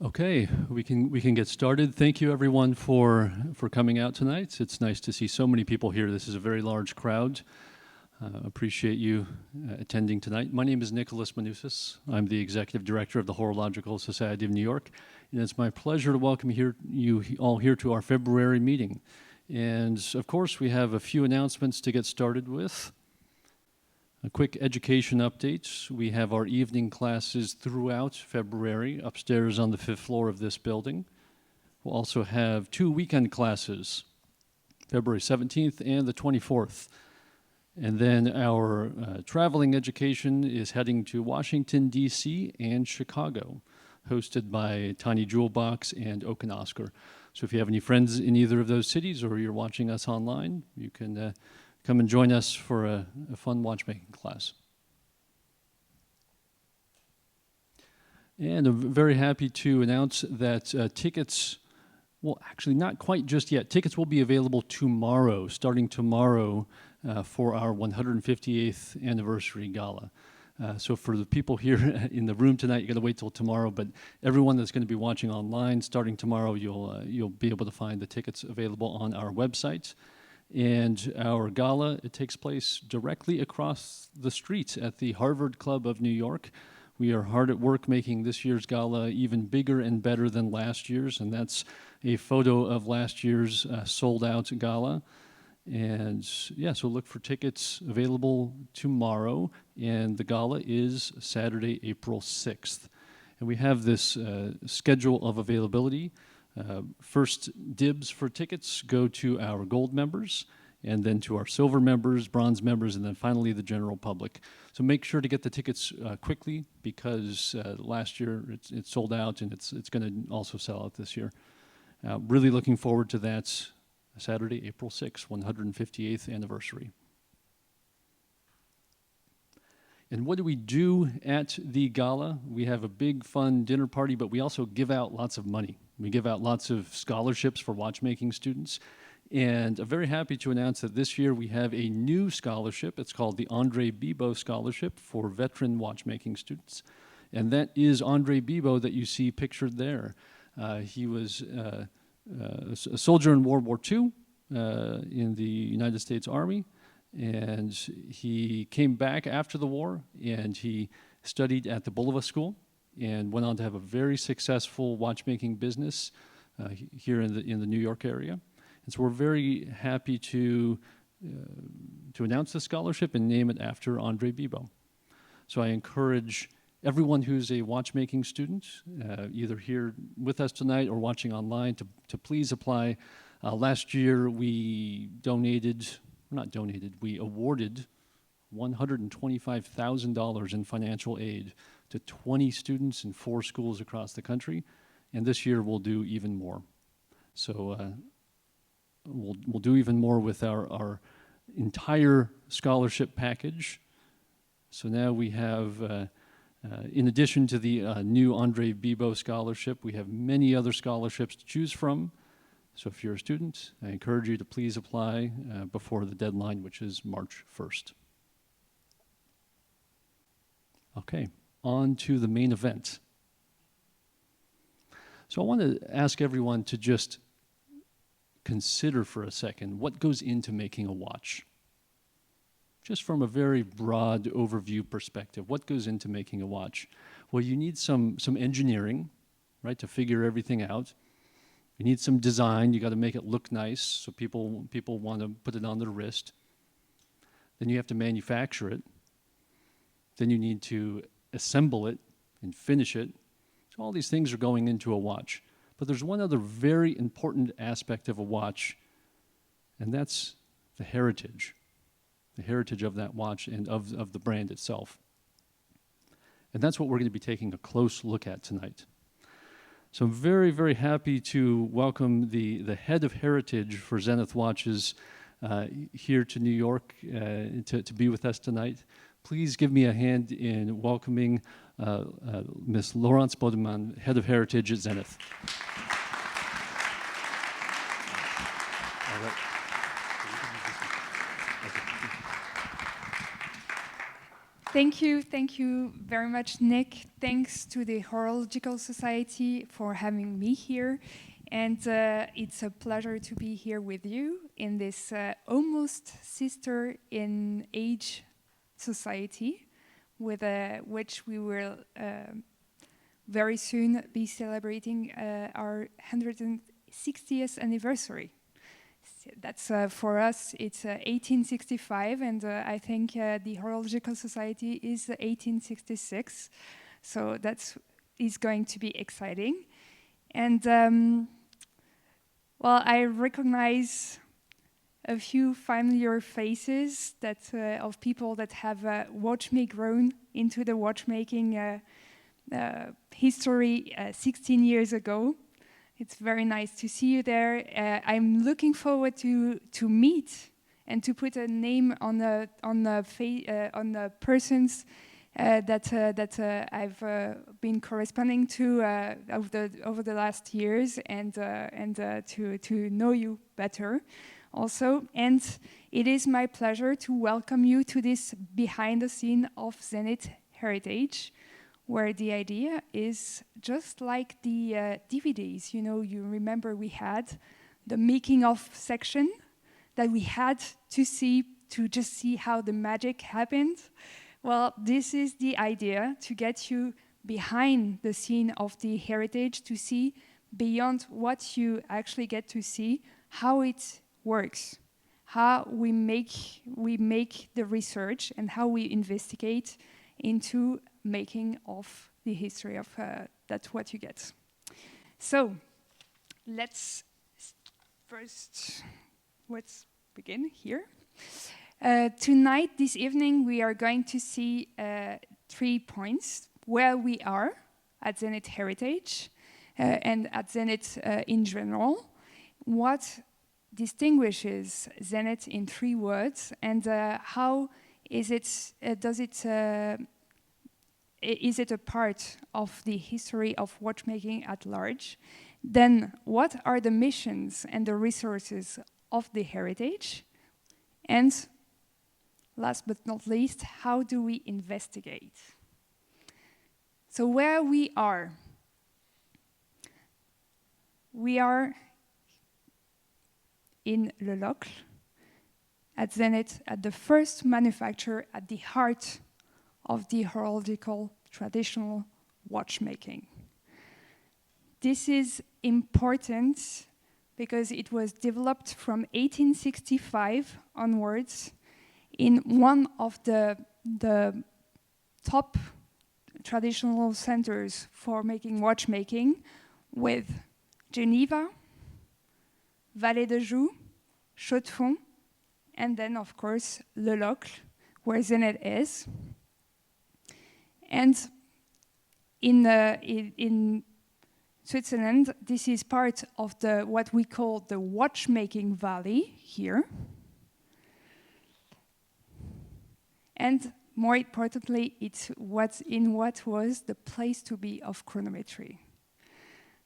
Okay, we can get started. Thank you everyone for coming out tonight. It's nice to see so many people here. This is a very large crowd. Appreciate you attending tonight. My name is Nicholas Manousis. I'm the Executive Director of the Horological Society of New York, and it's my pleasure to welcome you all here to our February meeting. And of course, we have a few announcements to get started with. A quick education update. We have our evening classes throughout February upstairs on the 5th floor of this building. We'll also have 2 weekend classes, February 17th and the 24th. And then our traveling education is heading to Washington, D.C. and Chicago, hosted by Tiny Jewel Box and Oak and Oscar. So if you have any friends in either of those cities or you're watching us online, you can come and join us for a fun watchmaking class. And I'm very happy to announce that tickets, well, actually not quite just yet. Tickets will be available tomorrow, starting tomorrow, for our 158th anniversary gala. So for the people here in the room tonight, you got to wait till tomorrow. But everyone that's going to be watching online, starting tomorrow, you'll be able to find the tickets available on our website. And our gala, it takes place directly across the street at the Harvard Club of New York. We are hard at work making this year's gala even bigger and better than last year's, and that's a photo of last year's sold-out gala. And yeah, so look for tickets available tomorrow, and the gala is Saturday, April 6th. And we have this schedule of availability. First dibs for tickets go to our gold members, and then to our silver members, bronze members, and then finally the general public. So make sure to get the tickets quickly, because last year it sold out, and it's going to also sell out this year. Really looking forward to that Saturday, April 6th, 158th anniversary. And what do we do at the gala? We have a big, fun dinner party, but we also give out lots of money. We give out lots of scholarships for watchmaking students. And I'm very happy to announce that this year we have a new scholarship. It's called the Andre Bibo Scholarship for veteran watchmaking students. And that is Andre Bibo that you see pictured there. He was a soldier in World War II in the United States Army. And he came back after the war, and he studied at the Bulova School and went on to have a very successful watchmaking business here in the New York area. And so we're very happy to announce the scholarship and name it after Andre Bibo. So I encourage everyone who's a watchmaking student, either here with us tonight or watching online, to please apply. Last year we we awarded $125,000 in financial aid to 20 students in 4 schools across the country, and this year we'll do even more. So we'll do even more with our entire scholarship package. So now we have, in addition to the new Andre Bibo scholarship, we have many other scholarships to choose from. So if you're a student, I encourage you to please apply before the deadline, which is March 1st. Okay, on to the main event. So I want to ask everyone to just consider for a second what goes into making a watch. Just from a very broad overview perspective, what goes into making a watch? Well, you need some engineering, right, to figure everything out. You need some design. You got to make it look nice so people want to put it on their wrist. Then you have to manufacture it. Then you need to assemble it and finish it. So all these things are going into a watch. But there's one other very important aspect of a watch, and that's the heritage of that watch and of the brand itself. And that's what we're going to be taking a close look at tonight. So I'm very, very happy to welcome the head of heritage for Zenith watches here to New York to be with us tonight. Please give me a hand in welcoming Miss Laurence Bodenmann, head of heritage at Zenith. All right. Thank you very much, Nick. Thanks to the Horological Society for having me here. And it's a pleasure to be here with you in this almost sister in age society, with which we will very soon be celebrating our 160th anniversary. That's for us, it's 1865, and I think the Horological Society is 1866. So is going to be exciting. And well, I recognize a few familiar faces that of people that have watched me grown into the watchmaking history 16 years ago. It's very nice to see you there. I'm looking forward to meet and to put a name on the persons that I've been corresponding to over the last years, and to know you better also. And it is my pleasure to welcome you to this behind the scene of Zenith Heritage, where the idea is just like the DVDs. You know, you remember we had the making of section that we had to see, to just see how the magic happened. Well, this is the idea, to get you behind the scene of the heritage, to see beyond what you actually get to see, how it works, how we make the research, and how we investigate into making of the history of that's what you get. So let's begin here. Tonight, this evening, we are going to see 3 points where we are at Zenith Heritage and at Zenith in general. What distinguishes Zenith in 3 words, and how is it is it a part of the history of watchmaking at large? Then what are the missions and the resources of the heritage? And last but not least, how do we investigate? So where we are in Locle, at Zenith, at the first manufacturer at the heart of the horological traditional watchmaking. This is important because it was developed from 1865 onwards in one of the top traditional centers for making watchmaking, with Geneva, Vallée de Joux, Chaux-de-Fonds, and then, of course, Le Locle, where Zenith is. And in Switzerland, this is part of what we call the watchmaking valley here. And more importantly, it's what was the place to be of chronometry.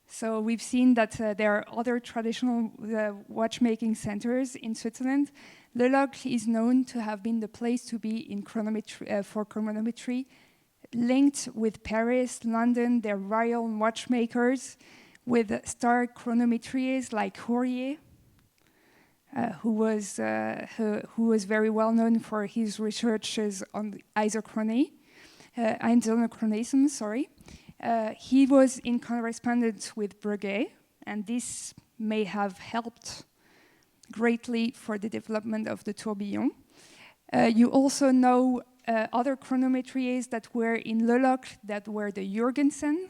So we've seen that there are other traditional watchmaking centers in Switzerland. Le Locle is known to have been the place to be in chronometry, for chronometry, linked with Paris, London, their royal watchmakers, with star chronometriers like Hourier, who was very well known for his researches on isochronism. He was in correspondence with Breguet, and this may have helped greatly for the development of the tourbillon. You also know other chronometriers that were in Le Locle, that were the Jurgensen,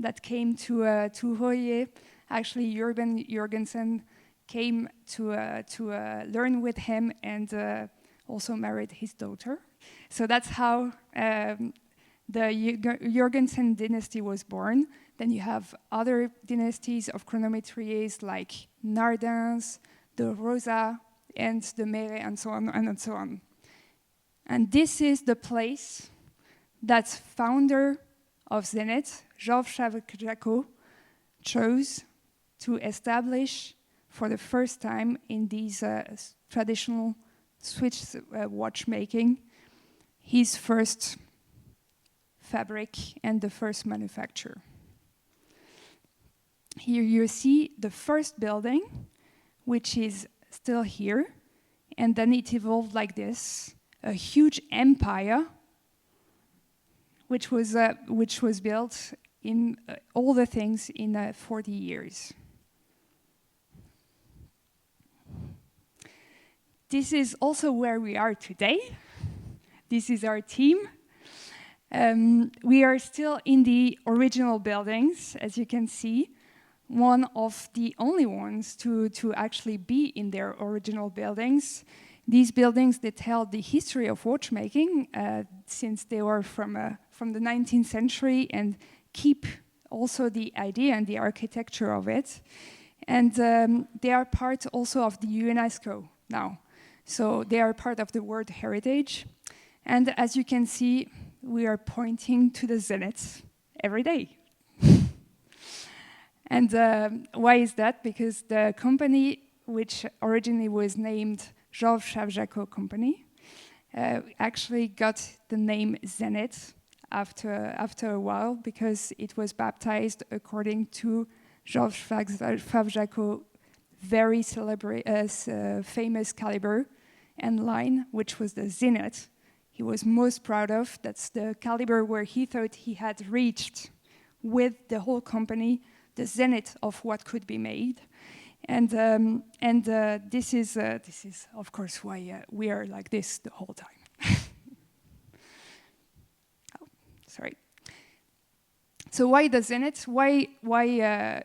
that came to Hourier. Actually, Jurgensen came to learn with him, and also married his daughter. So that's how the Jurgensen dynasty was born. Then you have other dynasties of chronometriers like Nardins, the Rosa, and the Meret, and so on and so on. And this is the place that founder of Zenith, Georges Jacot, chose to establish for the first time in these traditional Swiss watchmaking. his first fabric and the first manufacturer. Here you see the first building, which is still here, and then it evolved like this, a huge empire, which was built in all the things in 40 years. This is also where we are today. This is our team. We are still in the original buildings, as you can see. One of the only ones to actually be in their original buildings. These buildings, they tell the history of watchmaking since they were from the 19th century and keep also the idea and the architecture of it. And they are part also of the UNESCO now. So they are part of the World Heritage. And as you can see, we are pointing to the Zenith every day. And why is that? Because the company, which originally was named Georges Favjaco Company, actually got the name Zenith after a while because it was baptized according to Georges Favjaco very famous caliber and line, which was the Zenith. He was most proud of. That's the caliber where he thought he had reached with the whole company the zenith of what could be made. And this is of course why we are like this the whole time. Oh, sorry. So why the Zenith? Why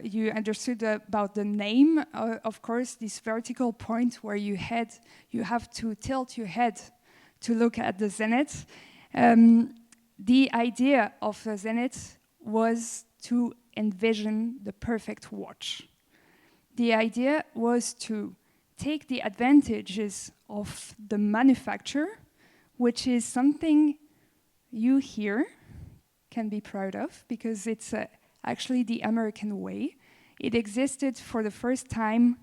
you understood about the name? Of course, this vertical point where you have to tilt your head to look at the Zenith. The idea of the Zenith was to envision the perfect watch. The idea was to take the advantages of the manufacturer, which is something you here can be proud of because it's actually the American way. It existed for the first time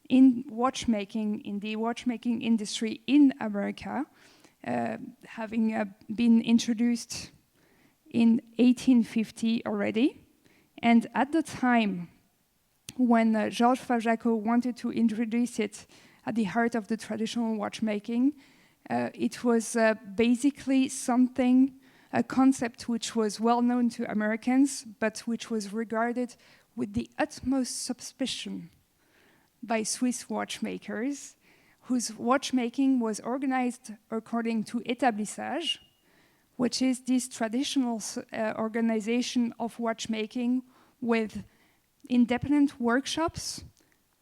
in watchmaking, in the watchmaking industry in America, having been introduced in 1850 already. And at the time when Georges Favjaco wanted to introduce it at the heart of the traditional watchmaking, it was basically a concept which was well known to Americans, but which was regarded with the utmost suspicion by Swiss watchmakers, whose watchmaking was organized according to établissage, which is this traditional organization of watchmaking with independent workshops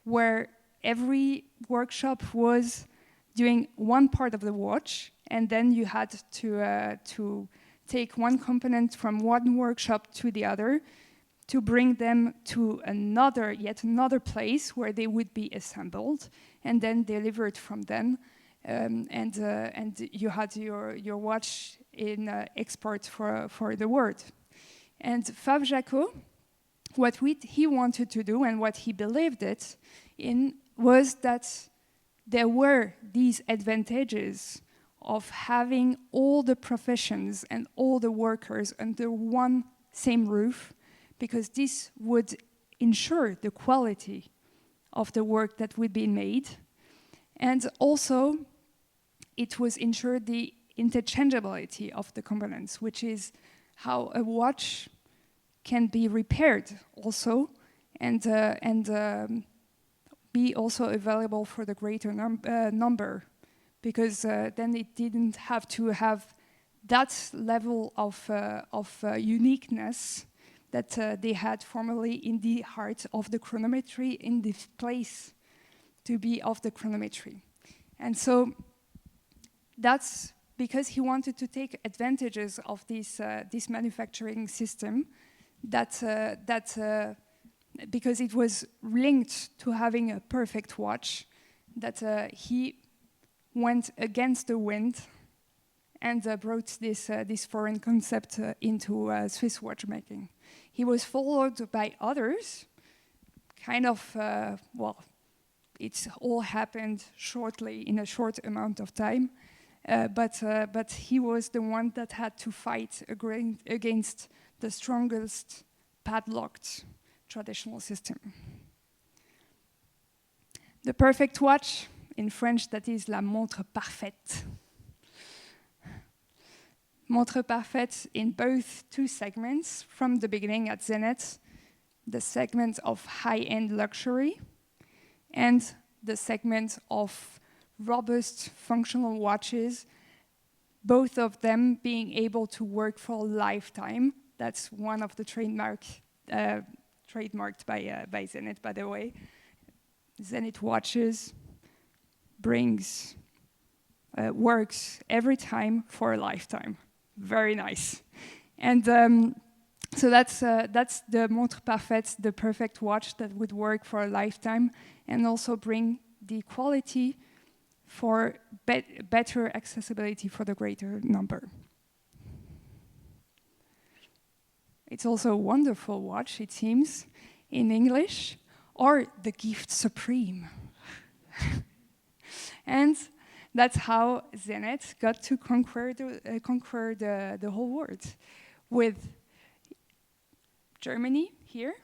where every workshop was doing one part of the watch, and then you had to take one component from one workshop to the other to bring them to yet another place where they would be assembled and then delivered from them. And you had your watch in export for the world. And Favjaco, what he wanted to do and what he believed it in was that there were these advantages of having all the professions and all the workers under one same roof, because this would ensure the quality of the work that would be made. And also, it was ensured the interchangeability of the components, which is how a watch can be repaired also and be also available for the greater number, because then it didn't have to have that level of uniqueness that they had formerly in the heart of the chronometry, in this place to be of the chronometry. And so that's because he wanted to take advantages of this manufacturing system, because it was linked to having a perfect watch, that he went against the wind and brought this foreign concept into Swiss watchmaking. He was followed by others, kind of, it's all happened shortly, in a short amount of time. but he was the one that had to fight against the strongest padlocked traditional system. The perfect watch, in French, that is la montre parfaite. Montre parfaite in both two segments from the beginning at Zenith, the segment of high-end luxury and the segment of robust functional watches, both of them being able to work for a lifetime. That's one of the trademarked by Zenith, by the way. Zenith watches works every time for a lifetime. Very nice. And so that's the montre parfaite, the perfect watch that would work for a lifetime and also bring the quality for better accessibility for the greater number. It's also a wonderful watch, it seems, in English, or the gift supreme. And that's how Zenith got to conquer the whole world, with Germany here,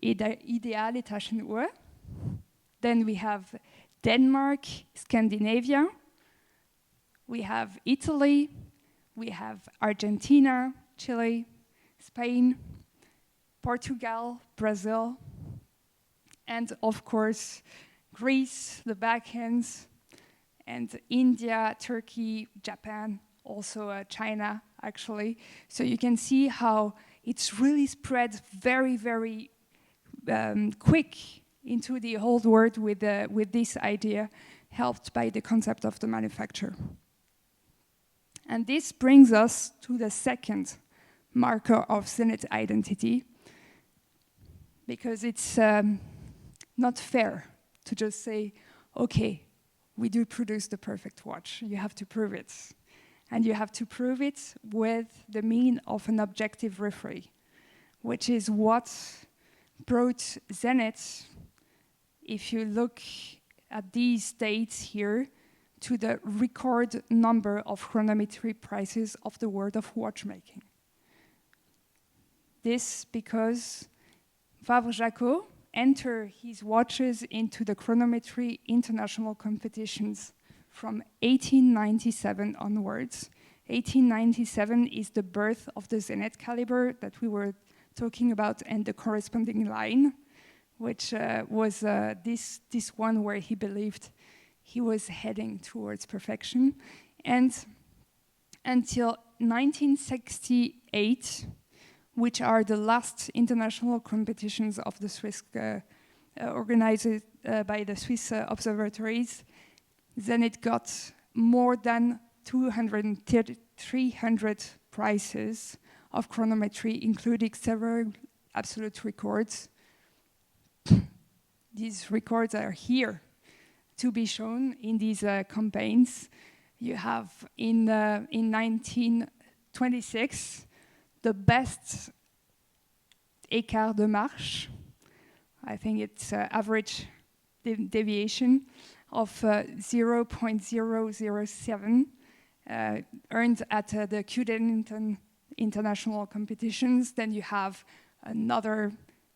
Ideale Taschenuhr. Then we have Denmark, Scandinavia. We have Italy. We have Argentina, Chile, Spain, Portugal, Brazil, and of course, Greece, the Balkans, and India, Turkey, Japan, also China, actually. So you can see how it's really spread very, very quick into the whole world with this idea, helped by the concept of the manufacturer. And this brings us to the second marker of Zenith identity, because it's not fair to just say, okay, we do produce the perfect watch. You have to prove it. And you have to prove it with the mean of an objective referee, which is what brought Zenith, if you look at these dates here, to the record number of chronometry prices of the world of watchmaking. This because Fabre-Jacot entered his watches into the chronometry international competitions from 1897 onwards. 1897 is the birth of the Zenith caliber that we were talking about, and the corresponding line, which was this one where he believed he was heading towards perfection. And until 1968, which are the last international competitions of the Swiss, organized by the Swiss observatories, Zenith got more than 300 prizes of chronometry, including several absolute records. These records are here to be shown in these campaigns. You have in 1926 the best écart de marche. I think it's average deviation of 0.007 earned at the Curating international competitions. Then you have another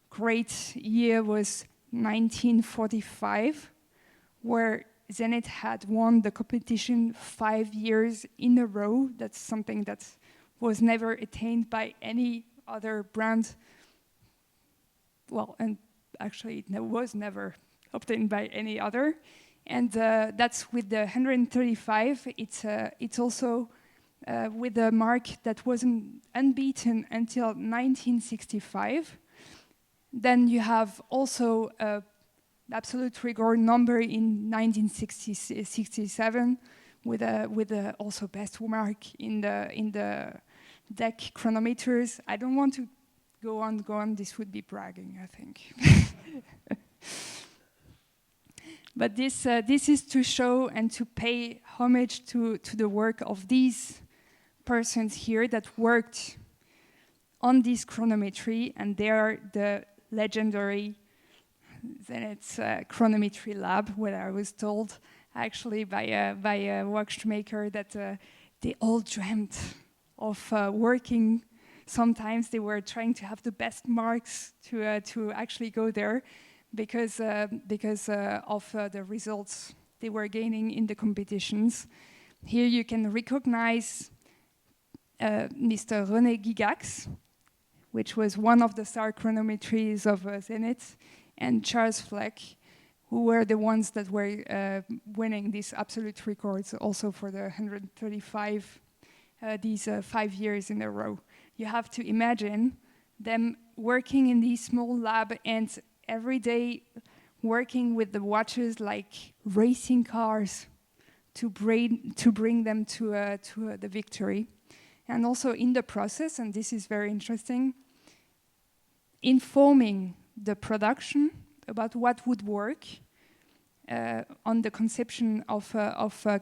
great year was 1945, where Zenith had won the competition 5 years in a row. That's something that was never attained by any other brand. Well, and actually it was never obtained by any other. And that's with the 135. It's also with a mark that wasn't unbeaten until 1965. Then you have also an absolute record number in 1967 with a also best mark in the deck chronometers. I don't want to go on. This would be bragging, I think. But this is to show and to pay homage to the work of these persons here that worked on this chronometry, and they are the legendary Zenith chronometry lab, where I was told actually by a watchmaker that they all dreamt of working. Sometimes they were trying to have the best marks to actually go there because of the results they were gaining in the competitions. Here you can recognize Mr. René Gigax, which was one of the star chronometries of Zenith, and Charles Fleck, who were the ones that were winning these absolute records also for the 135 these 5 years in a row. You have to imagine them working in this small lab and every day working with the watches like racing cars to bring them to the victory. And also in the process, and this is very interesting, informing the production about what would work on the conception of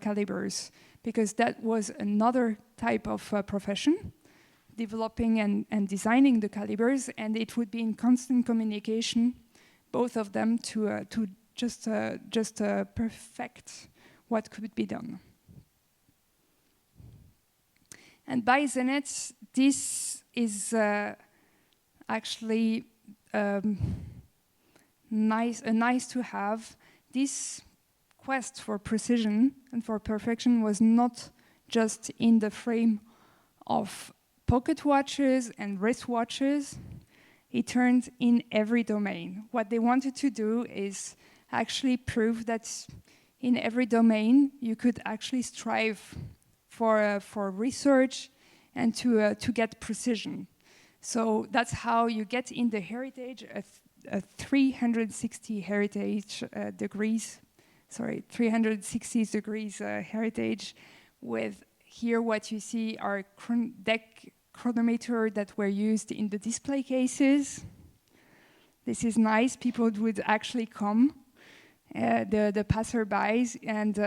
calibers, because that was another type of profession, developing and designing the calibers, and it would be in constant communication, both of them, to just perfect what could be done. And by Zenith, this is actually nice to have. This quest for precision and for perfection was not just in the frame of pocket watches and wristwatches. It turned in every domain. What they wanted to do is actually prove that in every domain you could actually strive for research and to get precision. So that's how you get in the heritage a 360 heritage degrees. Sorry, 360 degrees heritage. With here, what you see are deck chronometer that were used in the display cases. This is nice. People would actually come, the passerbys, and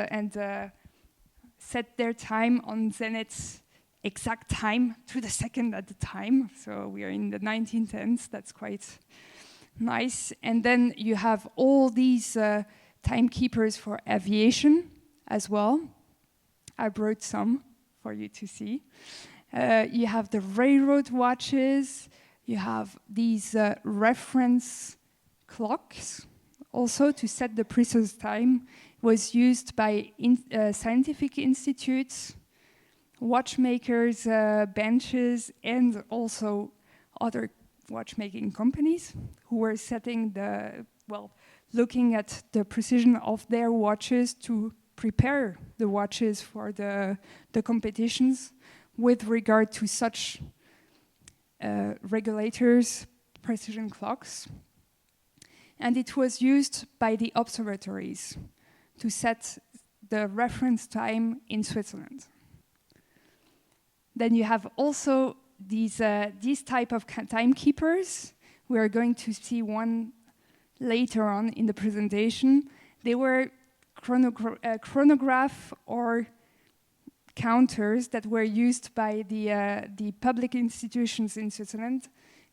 set their time on Zenith's exact time to the second at the time. So we are in the 1910s. That's quite nice. And then you have all these timekeepers for aviation as well. I brought some for you to see. You have the railroad watches. You have these reference clocks also to set the precise time. Was used by scientific institutes, watchmakers, benches, and also other watchmaking companies who were setting looking at the precision of their watches to prepare the watches for the competitions with regard to such regulators, precision clocks. And it was used by the observatories to set the reference time in Switzerland. Then you have also these type of timekeepers. We are going to see one later on in the presentation. They were chronograph or counters that were used by the public institutions in Switzerland,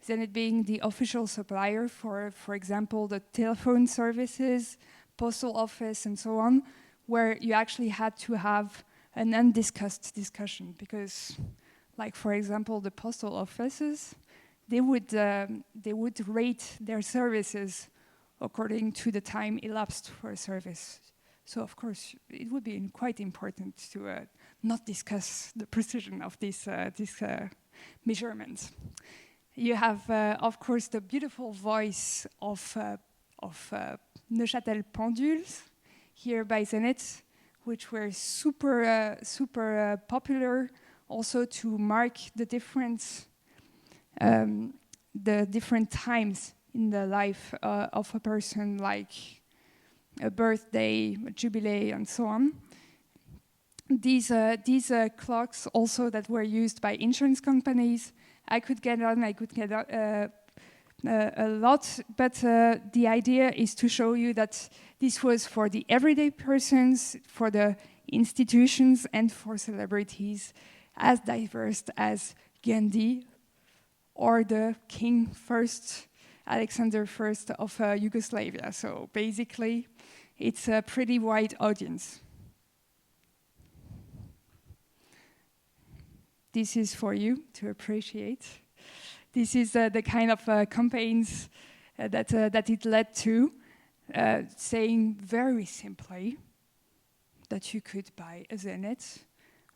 Zenith being the official supplier for example, the telephone services, postal office, and so on, where you actually had to have an undiscussed discussion because, like for example, the postal offices, they would rate their services according to the time elapsed for a service. So of course, it would be quite important to not discuss the precision of these measurements. You have, of course, the beautiful voice of Neuchâtel pendules here by Zenith, which were super popular, also to mark the different times in the life of a person, like a birthday, a jubilee, and so on. These clocks also that were used by insurance companies. I could get on a lot, but the idea is to show you that this was for the everyday persons, for the institutions, and for celebrities as diverse as Gandhi or the King Alexander I of Yugoslavia. So basically, it's a pretty wide audience. This is for you to appreciate. This is the kind of campaigns that it led to, saying very simply that you could buy a Zenith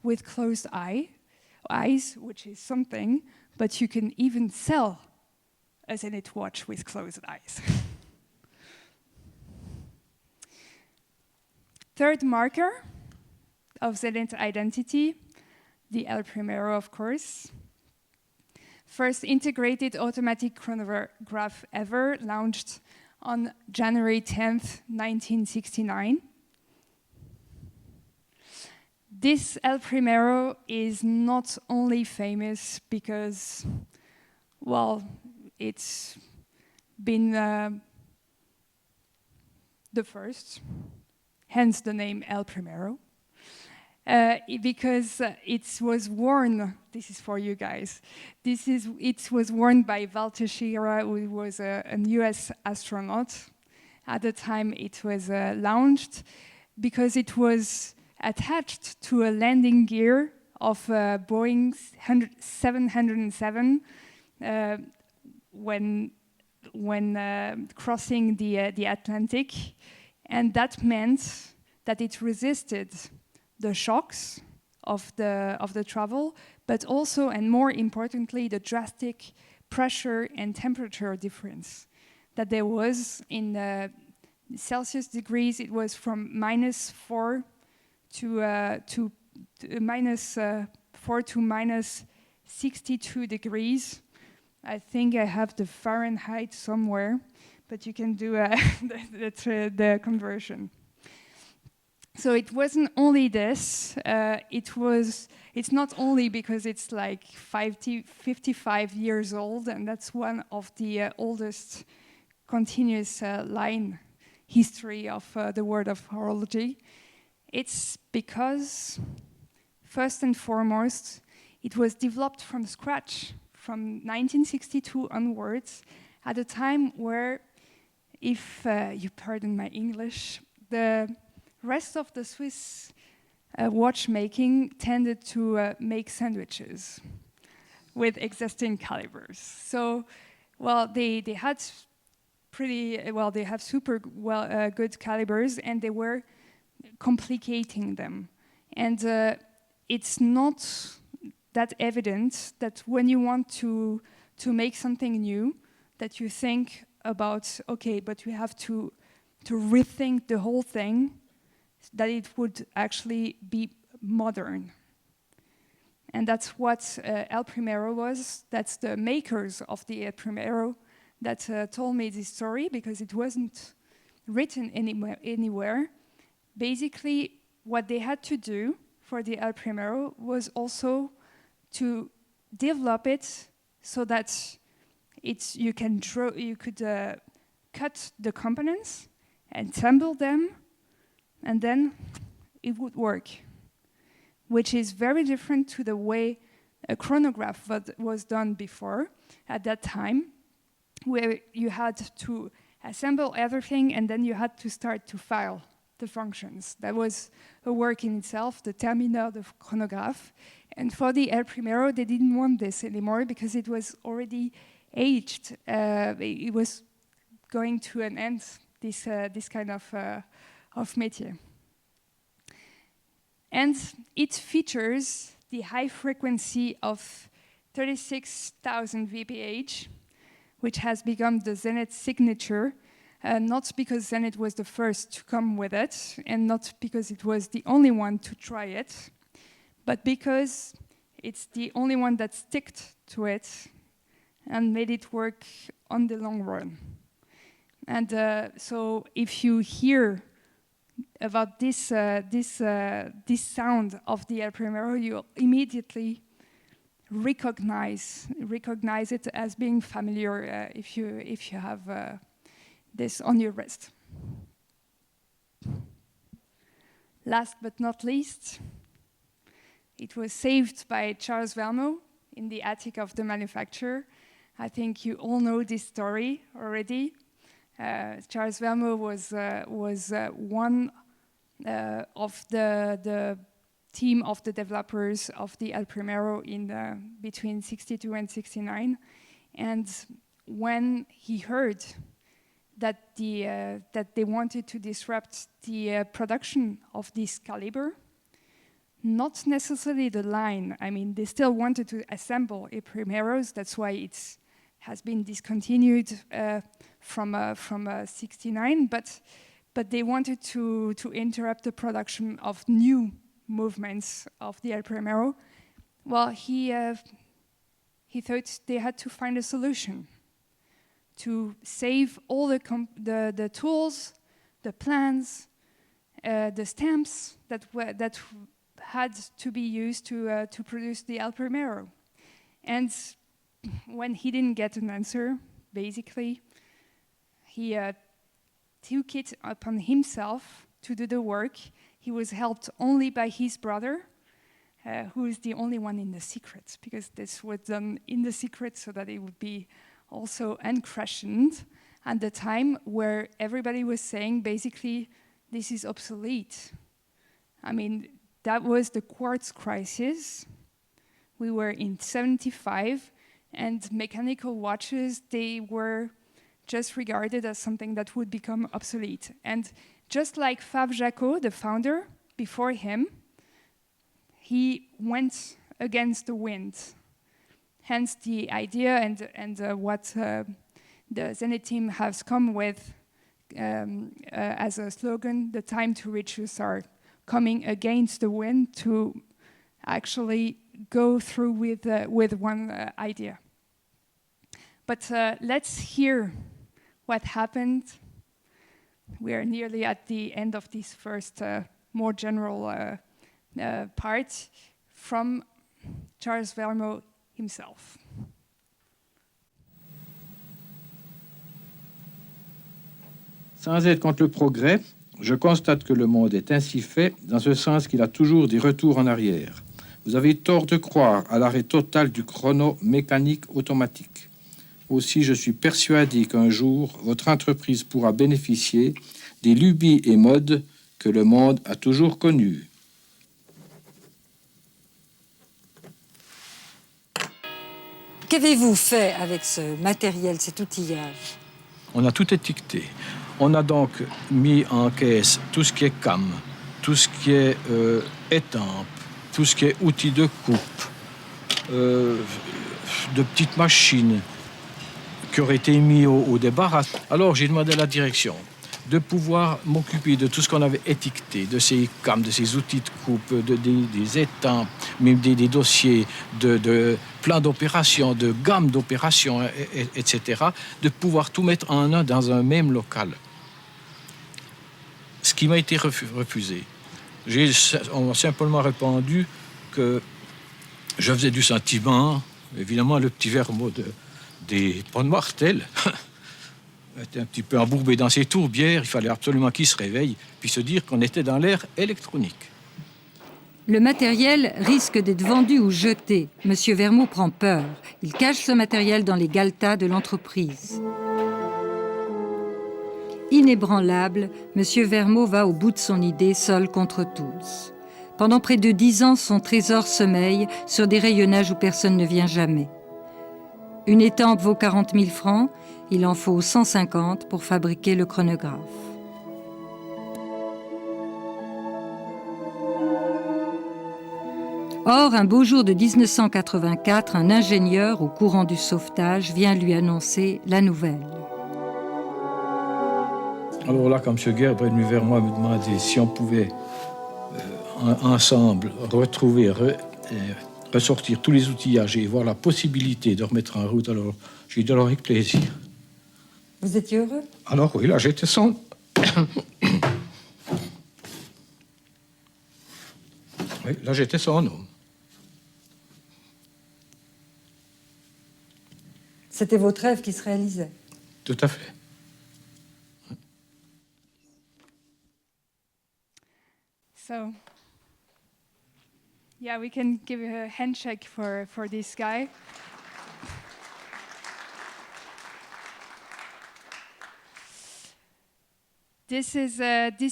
with closed eyes, which is something, but you can even sell a Zenith watch with closed eyes. Third marker of Zenith identity, the El Primero, of course. First integrated automatic chronograph ever, launched on January 10th, 1969. This El Primero is not only famous because, well, it's been the first, hence the name El Primero, because it was worn, this is for you guys, it was worn by Walter Schirra, who was an US astronaut. At the time it was launched, because it was attached to a landing gear of Boeing 707 when crossing the Atlantic, and that meant that it resisted the shocks of the travel, but also, and more importantly, the drastic pressure and temperature difference that there was in Celsius degrees. It was from -4 to -4 to -62 degrees. I think I have the Fahrenheit somewhere, but you can do the conversion. So it wasn't only this, it's not only because it's like 55 years old, and that's one of the oldest continuous line history of the world of horology. It's because, first and foremost, it was developed from scratch from 1962 onwards, at a time where, if you pardon my English, the rest of the Swiss watchmaking tended to make sandwiches with existing calibers. So, well, they had they have super good calibers, and they were complicating them. And it's not that evident that when you want to make something new, that you think about, okay, but we have to rethink the whole thing, that it would actually be modern. And that's what El Primero was. That's the makers of the El Primero that told me this story, because it wasn't written anywhere. Basically, what they had to do for the El Primero was also to develop it so that you could cut the components, assemble them, and then it would work, which is very different to the way a chronograph was done before at that time, where you had to assemble everything and then you had to start to file the functions. That was a work in itself, the terminal, the chronograph. And for the El Primero, they didn't want this anymore because it was already aged. It was going to an end, this kind of métier. And it features the high frequency of 36,000 VPH, which has become the Zenith signature, not because Zenith was the first to come with it, and not because it was the only one to try it, but because it's the only one that sticked to it and made it work on the long run. And so if you hear about this sound of the El Primero, you immediately recognize it as being familiar if you have this on your wrist. Last but not least, it was saved by Charles Velmo in the attic of the manufacturer. I think you all know this story already. Charles Vermeer was one of the team of the developers of the El Primero in between 62 and 69. And when he heard that they wanted to disrupt the production of this caliber, not necessarily the line. I mean, they still wanted to assemble a Primeros. That's why it has been discontinued from 69. But they wanted to interrupt the production of new movements of the El Primero. Well, he thought they had to find a solution to save all the tools, the plans, the stamps that had to be used to produce the El Primero. And when he didn't get an answer, basically, he took it upon himself to do the work. He was helped only by his brother, who is the only one in the secret, because this was done in the secret so that it would be also unquestioned at the time where everybody was saying, basically, this is obsolete. I mean, that was the quartz crisis. We were in 75, and mechanical watches, they were just regarded as something that would become obsolete. And just like Fav Jacot, the founder, before him, he went against the wind. Hence the idea and what the Zenith team has come with as a slogan, the time to reach us are coming against the wind to actually go through with one idea. But let's hear what happened. We are nearly at the end of this first more general part from Charles Vermeer himself. Sans être contre le progrès, je constate que le monde est ainsi fait, dans ce sens qu'il a toujours des retours en arrière. Vous avez tort de croire à l'arrêt total du chrono mécanique automatique. Aussi, je suis persuadé qu'un jour, votre entreprise pourra bénéficier des lubies et modes que le monde a toujours connus. Qu'avez-vous fait avec ce matériel, cet outillage? On a tout étiqueté. On a donc mis en caisse tout ce qui est cam, tout ce qui est étampe, tout ce qui est outils de coupe, de petites machines qui auraient été mis au débarras. Alors j'ai demandé à la direction de pouvoir m'occuper de tout ce qu'on avait étiqueté, de ces cams, de ces outils de coupe, des étampes, même des dossiers de plans d'opération, de gamme d'opérations, etc., de pouvoir tout mettre en un dans un même local. Ce qui m'a été refusé. On m'a simplement répondu que je faisais du sentiment. Évidemment, le petit Vermeer des ponts de Martel était un petit peu embourbé dans ses tourbières. Il fallait absolument qu'il se réveille puis se dire qu'on était dans l'ère électronique. Le matériel risque d'être vendu ou jeté. Monsieur Vermeer prend peur. Il cache ce matériel dans les galetas de l'entreprise. Inébranlable, Monsieur Vermeer va au bout de son idée, seul contre tous. Pendant près de 10 ans, son trésor sommeille sur des rayonnages où personne ne vient jamais. Une étampe vaut 40 000 francs, il en faut 150 pour fabriquer le chronographe. Or, un beau jour de 1984, un ingénieur au courant du sauvetage vient lui annoncer la nouvelle. Alors là, quand M. Gerber est venu vers moi me demander si on pouvait ensemble retrouver, ressortir tous les outillages et voir la possibilité de remettre en route, alors j'ai dit alors avec plaisir. Vous étiez heureux? Alors oui, là j'étais son... oui, là j'étais son homme. C'était votre rêve qui se réalisait? Tout à fait. So, yeah, we can give a handshake for this guy. this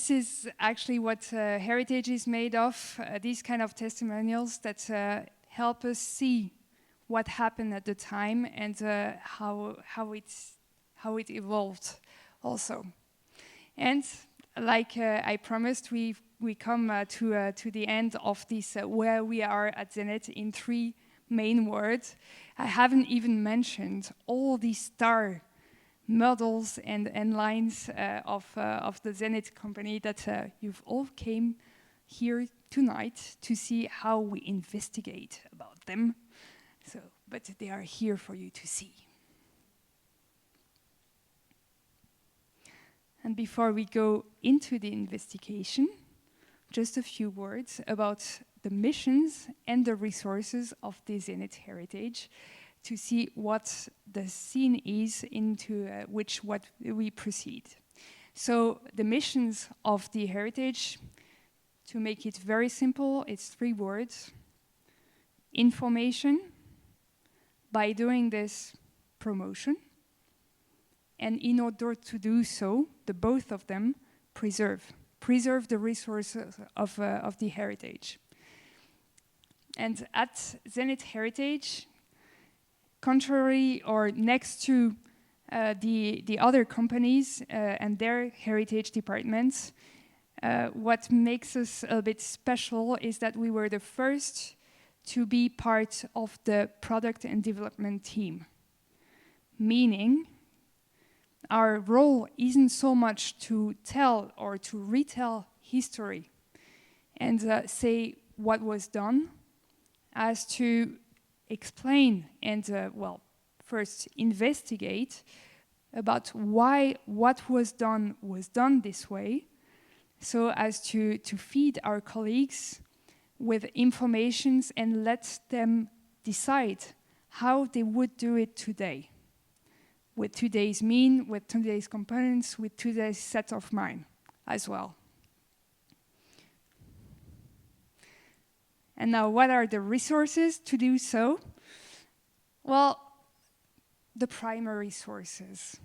is actually what heritage is made of. These kind of testimonials that help us see what happened at the time and how it evolved also. And like I promised, we come to the end of this where we are at Zenith in 3 main words. I haven't even mentioned all these star models and lines of the Zenith company that you've all came here tonight to see how we investigate about them. So, but they are here for you to see. And before we go into the investigation, just a few words about the missions and the resources of the Zenith Heritage to see what the scene is into what we proceed. So the missions of the Heritage, to make it very simple, it's 3 words. Information, by doing this, promotion, and in order to do so, the both of them, preserve the resources of the heritage. And at Zenith Heritage, contrary or next to the other companies and their heritage departments, what makes us a bit special is that we were the first to be part of the product and development team. Meaning, our role isn't so much to tell or to retell history and say what was done, as to explain and, first investigate about why what was done this way, so as to feed our colleagues with informations and let them decide how they would do it today, with today's mean, with today's components, with today's set of mind as well. And now, what are the resources to do so? Well, the primary sources.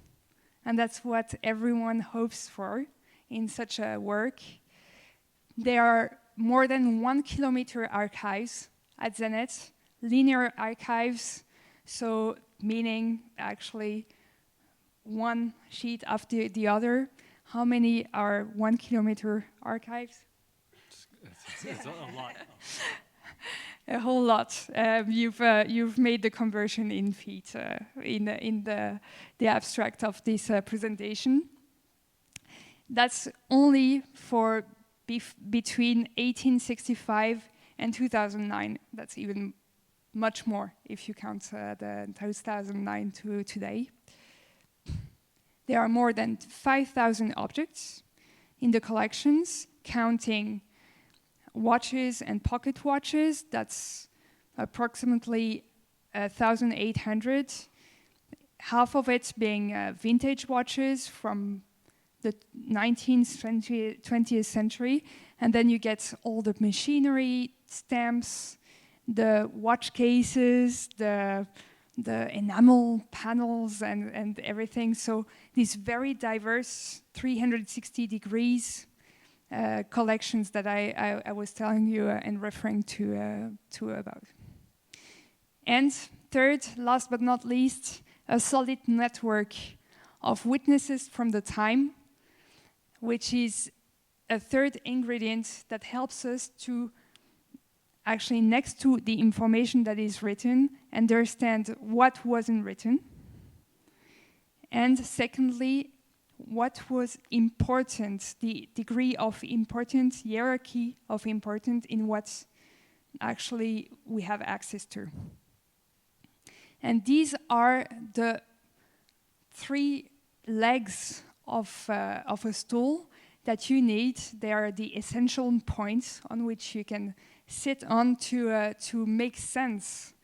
And that's what everyone hopes for in such a work. There are more than 1 kilometer archives at Zenith, linear archives, so meaning actually one sheet after the other. How many are 1 kilometer archives? It's a lot. A whole lot. You've made the conversion in feet in the abstract of this presentation. That's only for between 1865 and 2009. That's even much more if you count the 2009 to today. There are more than 5,000 objects in the collections, counting watches and pocket watches. That's approximately 1,800. Half of it being vintage watches from the 19th, 20th century. And then you get all the machinery, stamps, the watch cases, the enamel panels and everything. So these very diverse 360 degrees collections that I was telling you and referring to about. And third, last but not least, a solid network of witnesses from the time, which is a third ingredient that helps us to actually, next to the information that is written, understand what wasn't written. And secondly, what was important, the degree of importance, hierarchy of importance in what actually we have access to. And these are the 3 legs of a stool that you need. They are the essential points on which you can sit on to make sense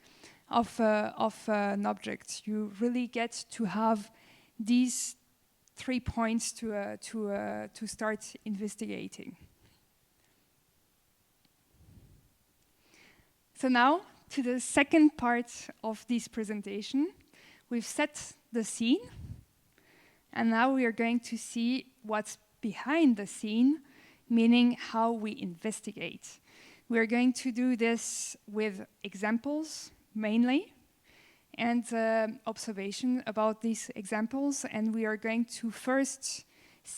of an object. You really get to have these 3 points to start investigating. So now to the second part of this presentation. We've set the scene, and now we are going to see what's behind the scene, meaning how we investigate. We're going to do this with examples mainly, and observation about these examples, and we are going to first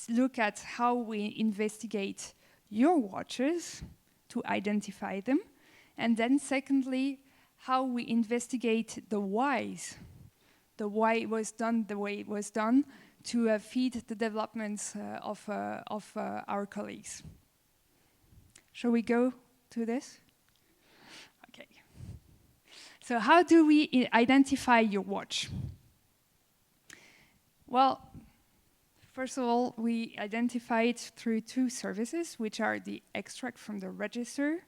look at how we investigate your watches to identify them, and then secondly, how we investigate the whys, the why it was done the way it was done, to feed the developments of our colleagues. Shall we go to this? Okay. So how do we identify your watch? Well, first of all, we identify it through two services, which are the extract from the register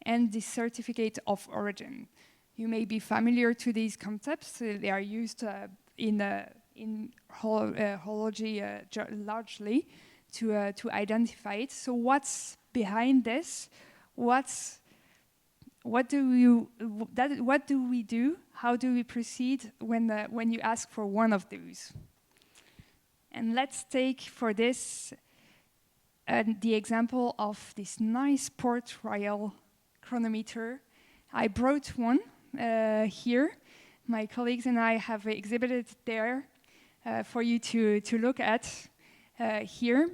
and the certificate of origin. You may be familiar to these concepts. They are used in horology largely to identify it. So what's behind this? What do we do? How do we proceed when you ask for one of those? And let's take for this the example of this nice Port Royal chronometer. I brought one here. My colleagues and I have exhibited there for you to look at here.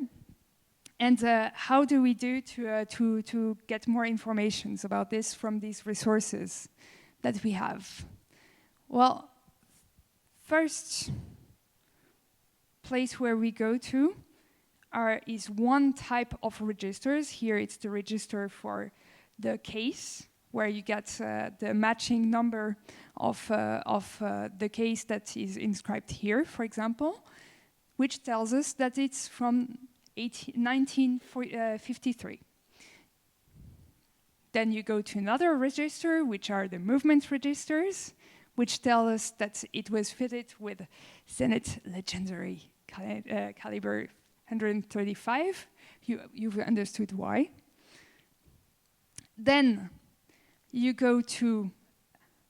And how do we do to get more information about this from these resources that we have? Well, first place where we go to is one type of registers. Here it's the register for the case, where you get the matching number of the case that is inscribed here, for example, which tells us that it's from 1953. Then you go to another register, which are the movement registers, which tell us that it was fitted with Zenith legendary caliber 135. You've understood why. Then you go to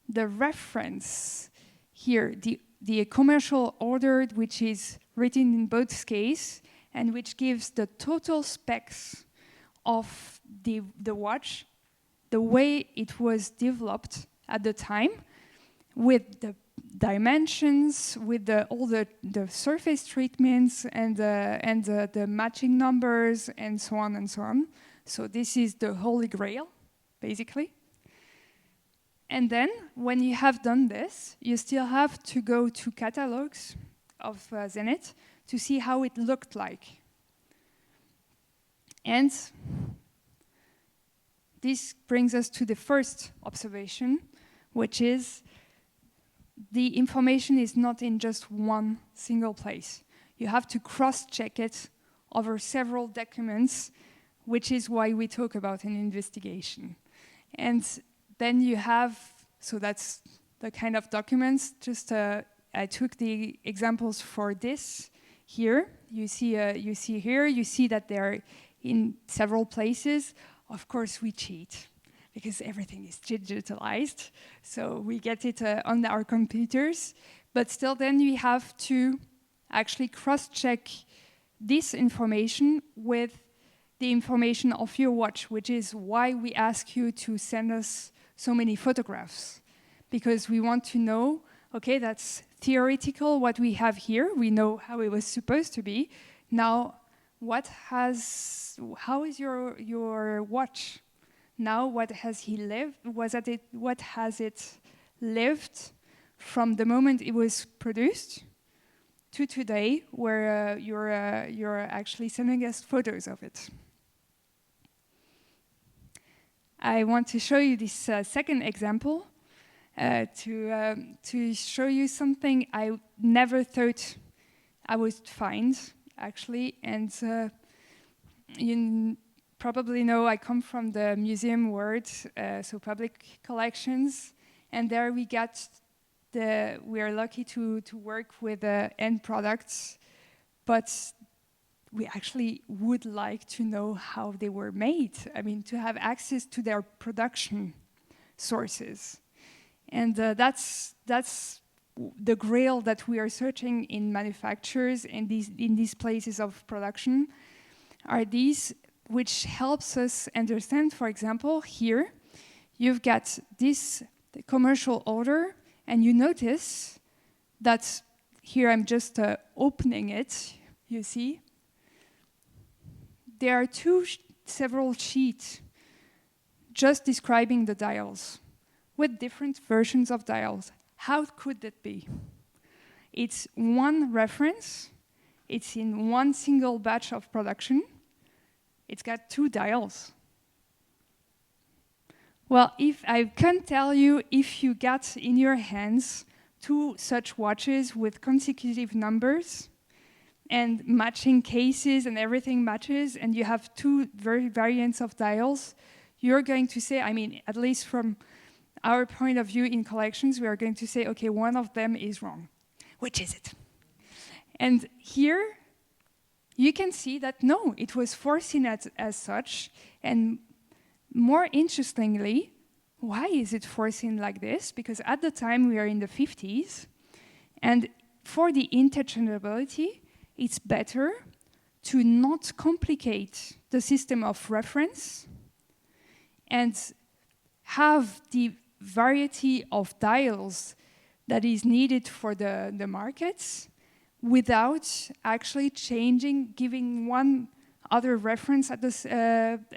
the reference here, the commercial order, which is written in both cases, and which gives the total specs of the watch, the way it was developed at the time, with the dimensions, with all the surface treatments and the matching numbers and so on and so on. So this is the holy grail, basically. And then, when you have done this, you still have to go to catalogs of Zenith to see how it looked like. And this brings us to the first observation, which is the information is not in just one single place. You have to cross-check it over several documents, which is why we talk about an investigation. And then you have, so that's the kind of documents, just I took the examples for this here. You see here, you see that they're in several places. Of course, we cheat, because everything is digitalized, so we get it on our computers. But still, then we have to actually cross-check this information with the information of your watch, which is why we ask you to send us so many photographs, because we want to know, okay, that's theoretical what we have here. We know how it was supposed to be. Now, how is your watch? Now, what has he lived? What has it lived from the moment it was produced to today, where you're actually sending us photos of it? I want to show you this second example to show you something I never thought I would find, actually. And you probably know I come from the museum world, so public collections, and there we are lucky to work with end products, but we actually would like to know how they were made. I mean, to have access to their production sources. And that's the grail that we are searching in manufacturers and in these places of production. are these which helps us understand, for example, here, you've got this commercial order, and you notice that here I'm just opening it, you see. There are several sheets just describing the dials with different versions of dials. How could that be? It's one reference, it's in one single batch of production, it's got 2 dials. Well, if I can tell you, if you got in your hands 2 such watches with consecutive numbers and matching cases and everything matches, and you have 2 variants of dials, you're going to say, I mean, at least from our point of view in collections, we are going to say, okay, one of them is wrong. Which is it? And here, you can see that no, it was foreseen as such, and more interestingly, why is it foreseen like this? Because at the time we are in the 50s, and for the interchangeability, it's better to not complicate the system of reference and have the variety of dials that is needed for the markets without actually changing, giving one other reference at this,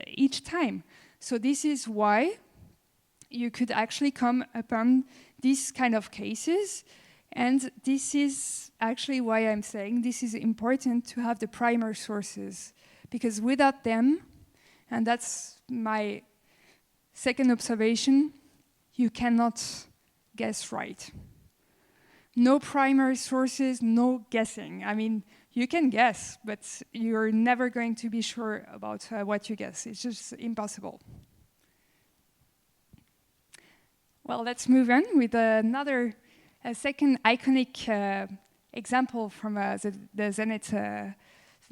each time. So this is why you could actually come upon these kind of cases. And this is actually why I'm saying this is important to have the primer sources. Because without them, and that's my second observation, you cannot guess right. No primary sources, no guessing. I mean, you can guess, but you're never going to be sure about what you guess. It's just impossible. Well, let's move on with another, second iconic example from the Zenith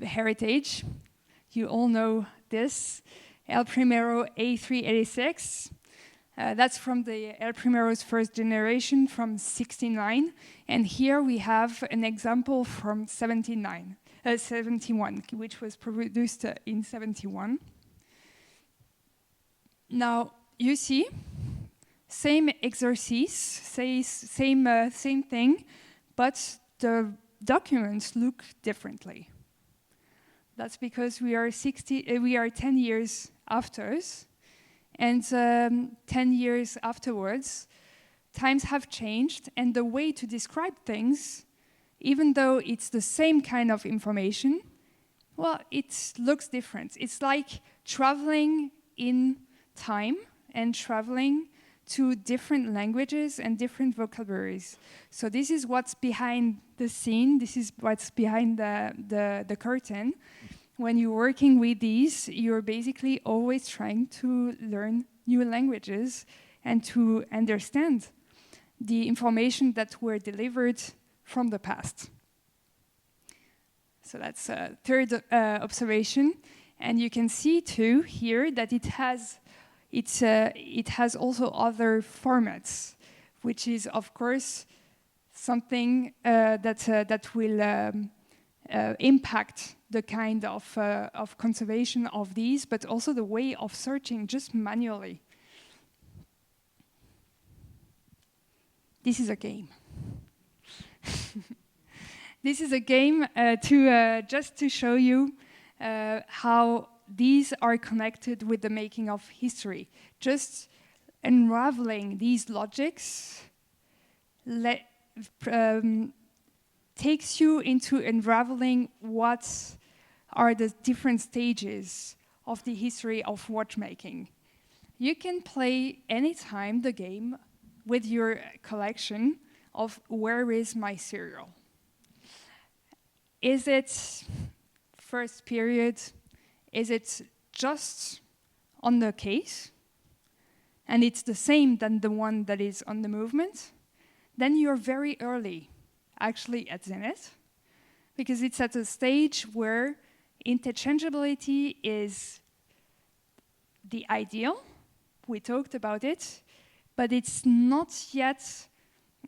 heritage. You all know this, El Primero A386. That's from the El Primero's first generation from 69. And here we have an example from 71, which was produced in 71. Now, you see, same exercise, same thing, but the documents look differently. That's because we are 10 years after. And 10 years afterwards, times have changed, and the way to describe things, even though it's the same kind of information, well, it looks different. It's like traveling in time and traveling to different languages and different vocabularies. So this is what's behind the scene. This is what's behind the curtain. When you're working with these, you're basically always trying to learn new languages and to understand the information that were delivered from the past. So that's a third observation. And you can see too here that it has also other formats, which is of course something that will impact the kind of conservation of these, but also the way of searching just manually. This is a game. This is a game just to show you how these are connected with the making of history. Just unraveling these logics takes you into unraveling what are the different stages of the history of watchmaking. You can play anytime the game with your collection of where is my serial. Is it first period? Is it just on the case? And it's the same than the one that is on the movement? Then you're very early, actually, at Zenith, because it's at a stage where interchangeability is the ideal. We talked about it, but it's not yet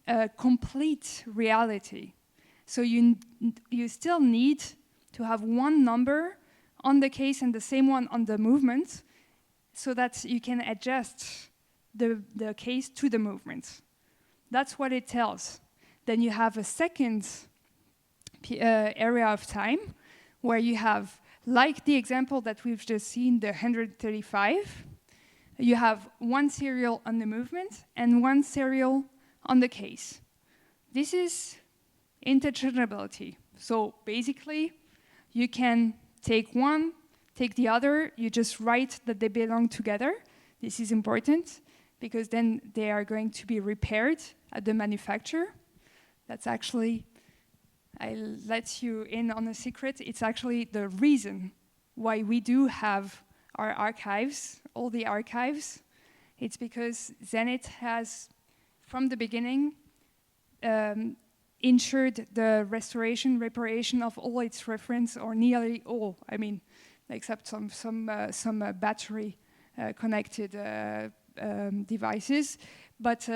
a complete reality. So you still need to have one number on the case and the same one on the movement, so that you can adjust the case to the movement. That's what it tells. Then you have a second area of time where you have, like the example that we've just seen, the 135, you have one serial on the movement and one serial on the case. This is interchangeability. So basically, you can take one, take the other, you just write that they belong together. This is important because then they are going to be repaired at the manufacturer. That's actually, I'll let you in on a secret, it's actually the reason why we do have our archives, all the archives. It's because Zenith has, from the beginning, ensured the reparation of all its reference, or nearly all, I mean, except some battery connected devices. But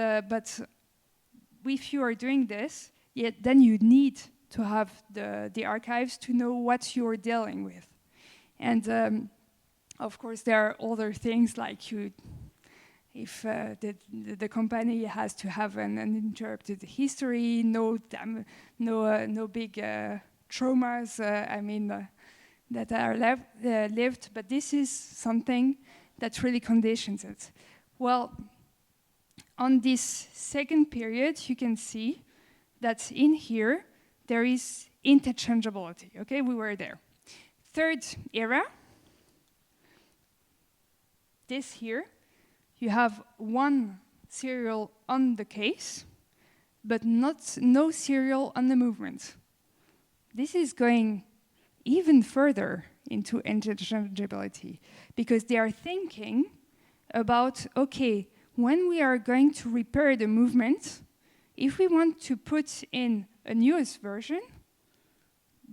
if you are doing this, then you need to have the archives to know what you're dealing with. And of course, there are other things like if the company has to have an uninterrupted history, no big traumas, that are lived, but this is something that really conditions it. Well, on this second period, you can see that in here, there is interchangeability, okay? We were there. Third era, this here, you have one serial on the case, but no serial on the movement. This is going even further into interchangeability because they are thinking about, okay, when we are going to repair the movement, if we want to put in a newest version,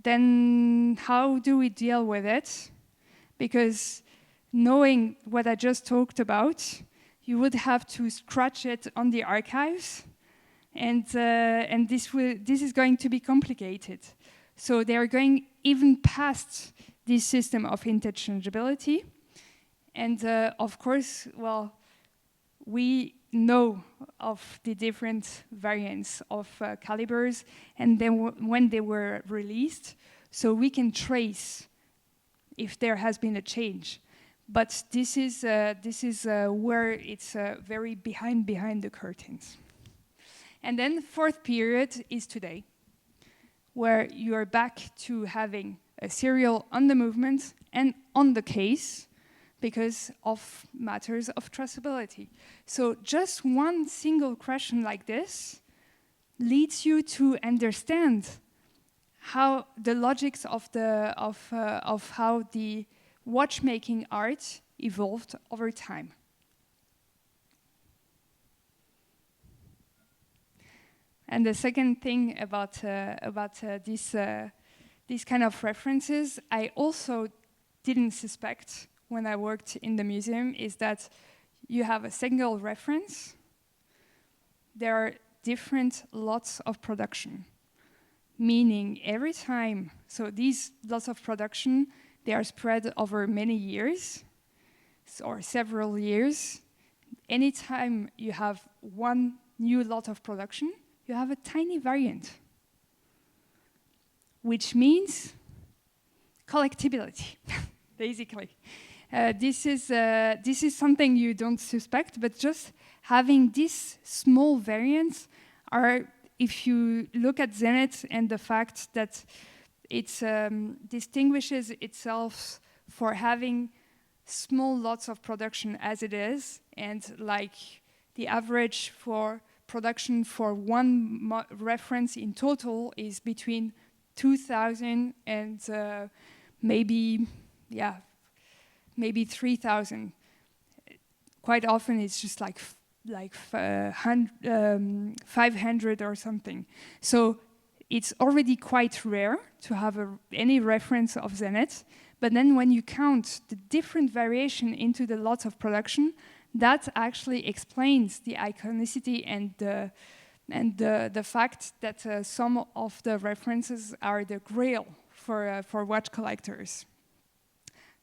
then how do we deal with it? Because knowing what I just talked about, you would have to scratch it on the archives, and this is going to be complicated. So they are going even past this system of interchangeability. And of course, well, we know of the different variants of calibers and then when they were released, so we can trace if there has been a change. But this is where it's very behind the curtains. And then the fourth period is today, where you are back to having a serial on the movement and on the case because of matters of traceability. So just one single question like this leads you to understand how the logics of how the watchmaking art evolved over time. And the second thing about these kind of references, I also didn't suspect when I worked in the museum, is that you have a single reference. There are different lots of production, meaning every time, so these lots of production, they are spread over many years or several years. Anytime you have one new lot of production, you have a tiny variant, which means collectibility, basically. This is something you don't suspect, but just having these small variants are, if you look at Zenith and the fact that it distinguishes itself for having small lots of production as it is, and like the average for production for one reference in total is between 2,000 and maybe 3,000. Quite often it's just like 500 or something. So it's already quite rare to have any reference of Zenith. But then when you count the different variation into the lots of production, that actually explains the iconicity and the fact that some of the references are the grail for watch collectors.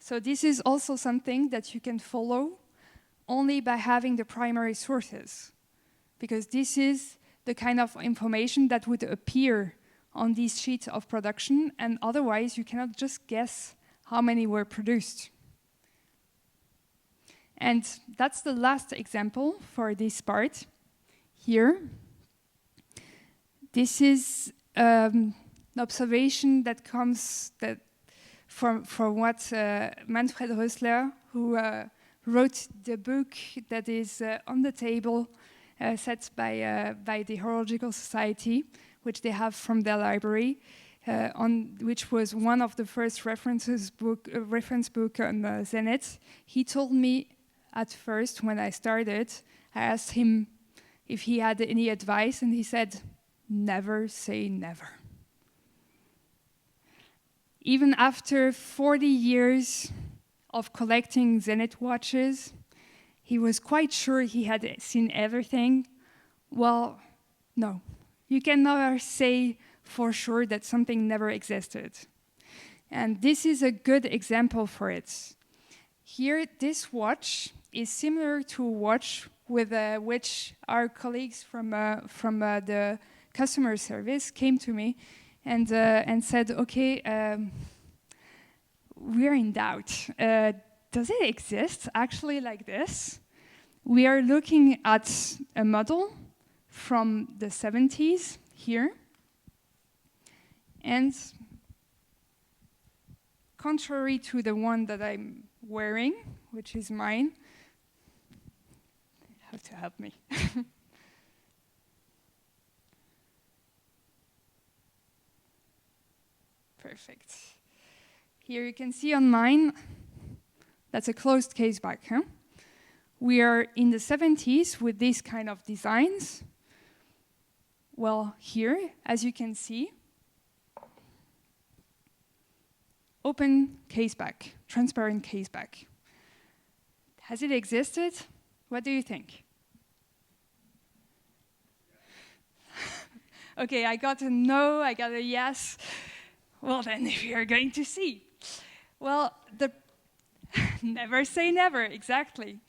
So this is also something that you can follow only by having the primary sources, because this is the kind of information that would appear on these sheets of production, and otherwise you cannot just guess how many were produced. And that's the last example for this part here. This is an observation that comes from what Manfred Rösler, who wrote the book that is on the table set by the Horological Society, which they have from their library, which was one of the first reference book on Zenith. He told me at first when I started, I asked him if he had any advice, and he said, never say never. Even after 40 years of collecting Zenith watches, he was quite sure he had seen everything. Well, no. You can never say for sure that something never existed. And this is a good example for it. Here, this watch is similar to a watch with which our colleagues from the customer service came to me and said, okay, we're in doubt. Does it exist actually like this? We are looking at a model from the 70s here. And contrary to the one that I'm wearing, which is mine, you have to help me. Perfect. Here you can see on mine, that's a closed case back. Huh? We are in the 70s with these kind of designs. Well, here, as you can see, open case back, transparent case back. Has it existed? What do you think? Okay, I got a no, I got a yes. Well, then we are going to see. Well, never say never, exactly.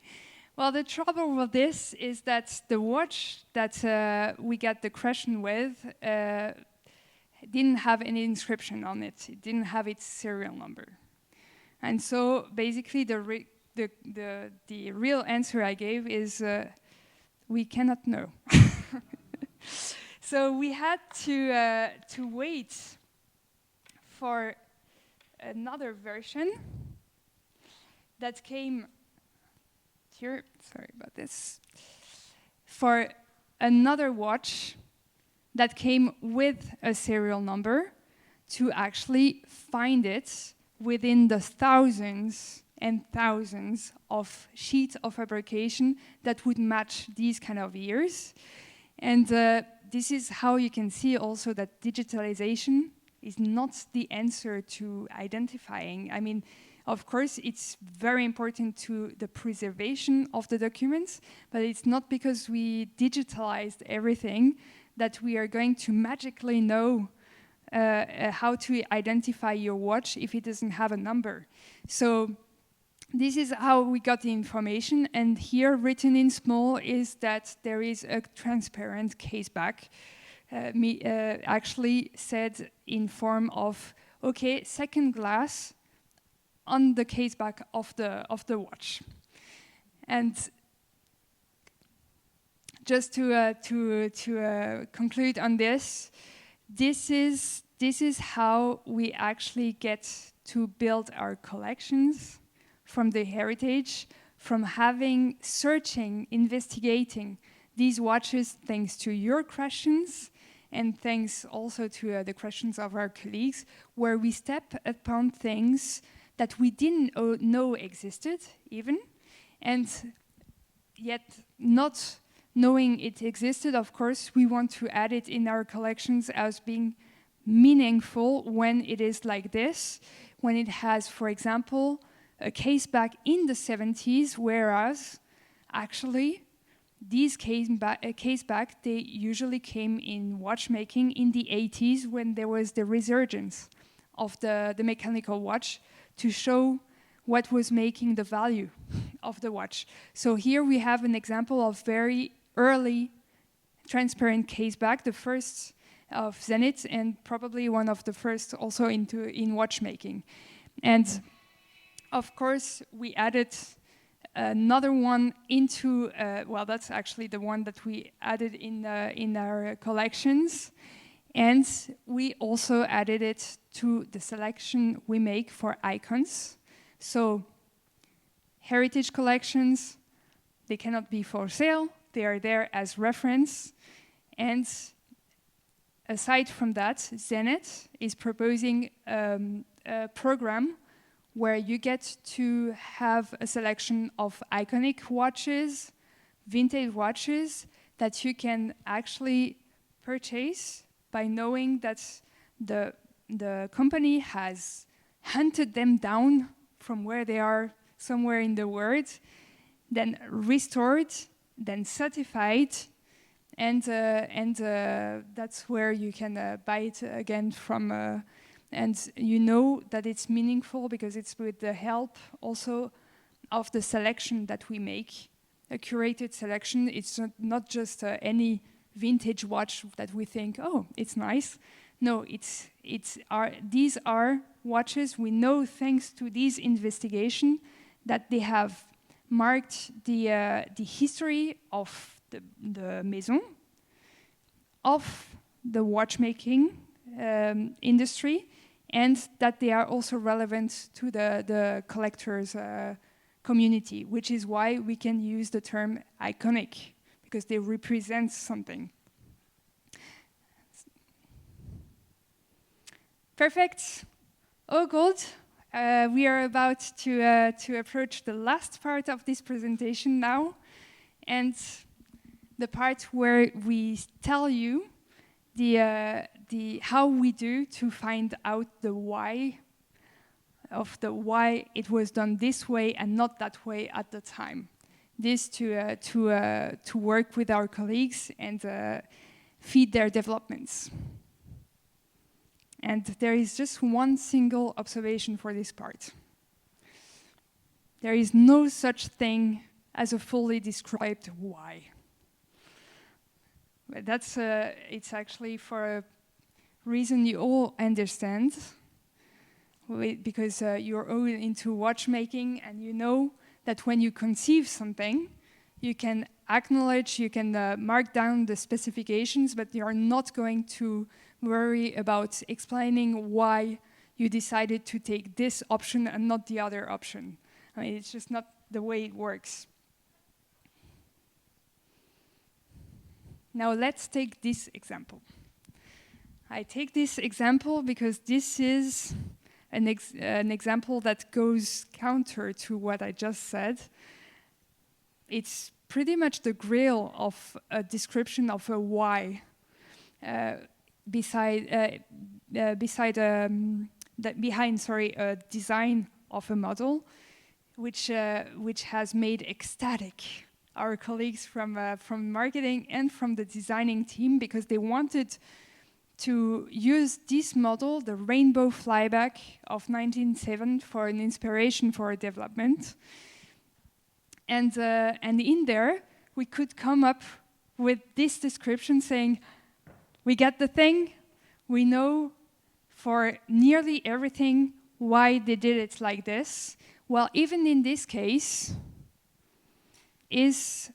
Well, the trouble with this is that the watch that we got the question with didn't have any inscription on it. It didn't have its serial number. And so basically the real answer I gave is we cannot know. So we had to wait for another version that came here, sorry about this, for another watch that came with a serial number to actually find it within the thousands and thousands of sheets of fabrication that would match these kind of years. And this is how you can see also that digitalization is not the answer to identifying. I mean, of course, it's very important to the preservation of the documents, but it's not because we digitalized everything that we are going to magically know how to identify your watch if it doesn't have a number. So this is how we got the information, and here written in small is that there is a transparent case back. Actually said in form of, okay, second glass on the case back of the watch. And just to conclude on this, this is how we actually get to build our collections from the heritage, from having, searching, investigating these watches thanks to your questions and thanks also to the questions of our colleagues, where we step upon things that we didn't know existed even, and yet not knowing it existed, of course, we want to add it in our collections as being meaningful when it is like this, when it has, for example, a case back in the 70s, whereas actually these case back, they usually came in watchmaking in the 80s when there was the resurgence of the mechanical watch to show what was making the value of the watch. So here we have an example of very early transparent case back, the first of Zenith, and probably one of the first also in watchmaking. And of course, we added another one into, well, that's actually the one that we added in our collections. And we also added it to the selection we make for icons. So heritage collections, they cannot be for sale. They are there as reference. And aside from that, Zenith is proposing a program where you get to have a selection of iconic watches, vintage watches, that you can actually purchase by knowing that the company has hunted them down from where they are somewhere in the world, then restored, then certified, and that's where you can buy it again from. And you know that it's meaningful because it's with the help also of the selection that we make, a curated selection. It's not just any vintage watch that we think, oh, it's nice. No, these are watches we know thanks to this investigation that they have marked the history of the maison, of the watchmaking industry, and that they are also relevant to the collectors community, which is why we can use the term iconic, because they represent something. Perfect. Oh, good. We are about to approach the last part of this presentation now, and the part where we tell you the how we do to find out the why of the why it was done this way and not that way at the time. This to work with our colleagues and feed their developments. And there is just one single observation for this part. There is no such thing as a fully described why. But that's it's actually for a reason you all understand, because you're all into watchmaking and you know that when you conceive something, you can acknowledge, you can mark down the specifications, but you are not going to worry about explaining why you decided to take this option and not the other option. I mean, it's just not the way it works. Now let's take this example. I take this example because this is an example that goes counter to what I just said. It's pretty much the grail of a description of a why behind a design of a model, which has made ecstatic our colleagues from marketing and from the designing team, because they wanted to use this model, the Rainbow Flyback of 1907, for an inspiration for a development. And in there, we could come up with this description saying, we get the thing, we know for nearly everything why they did it like this. Well, even in this case, is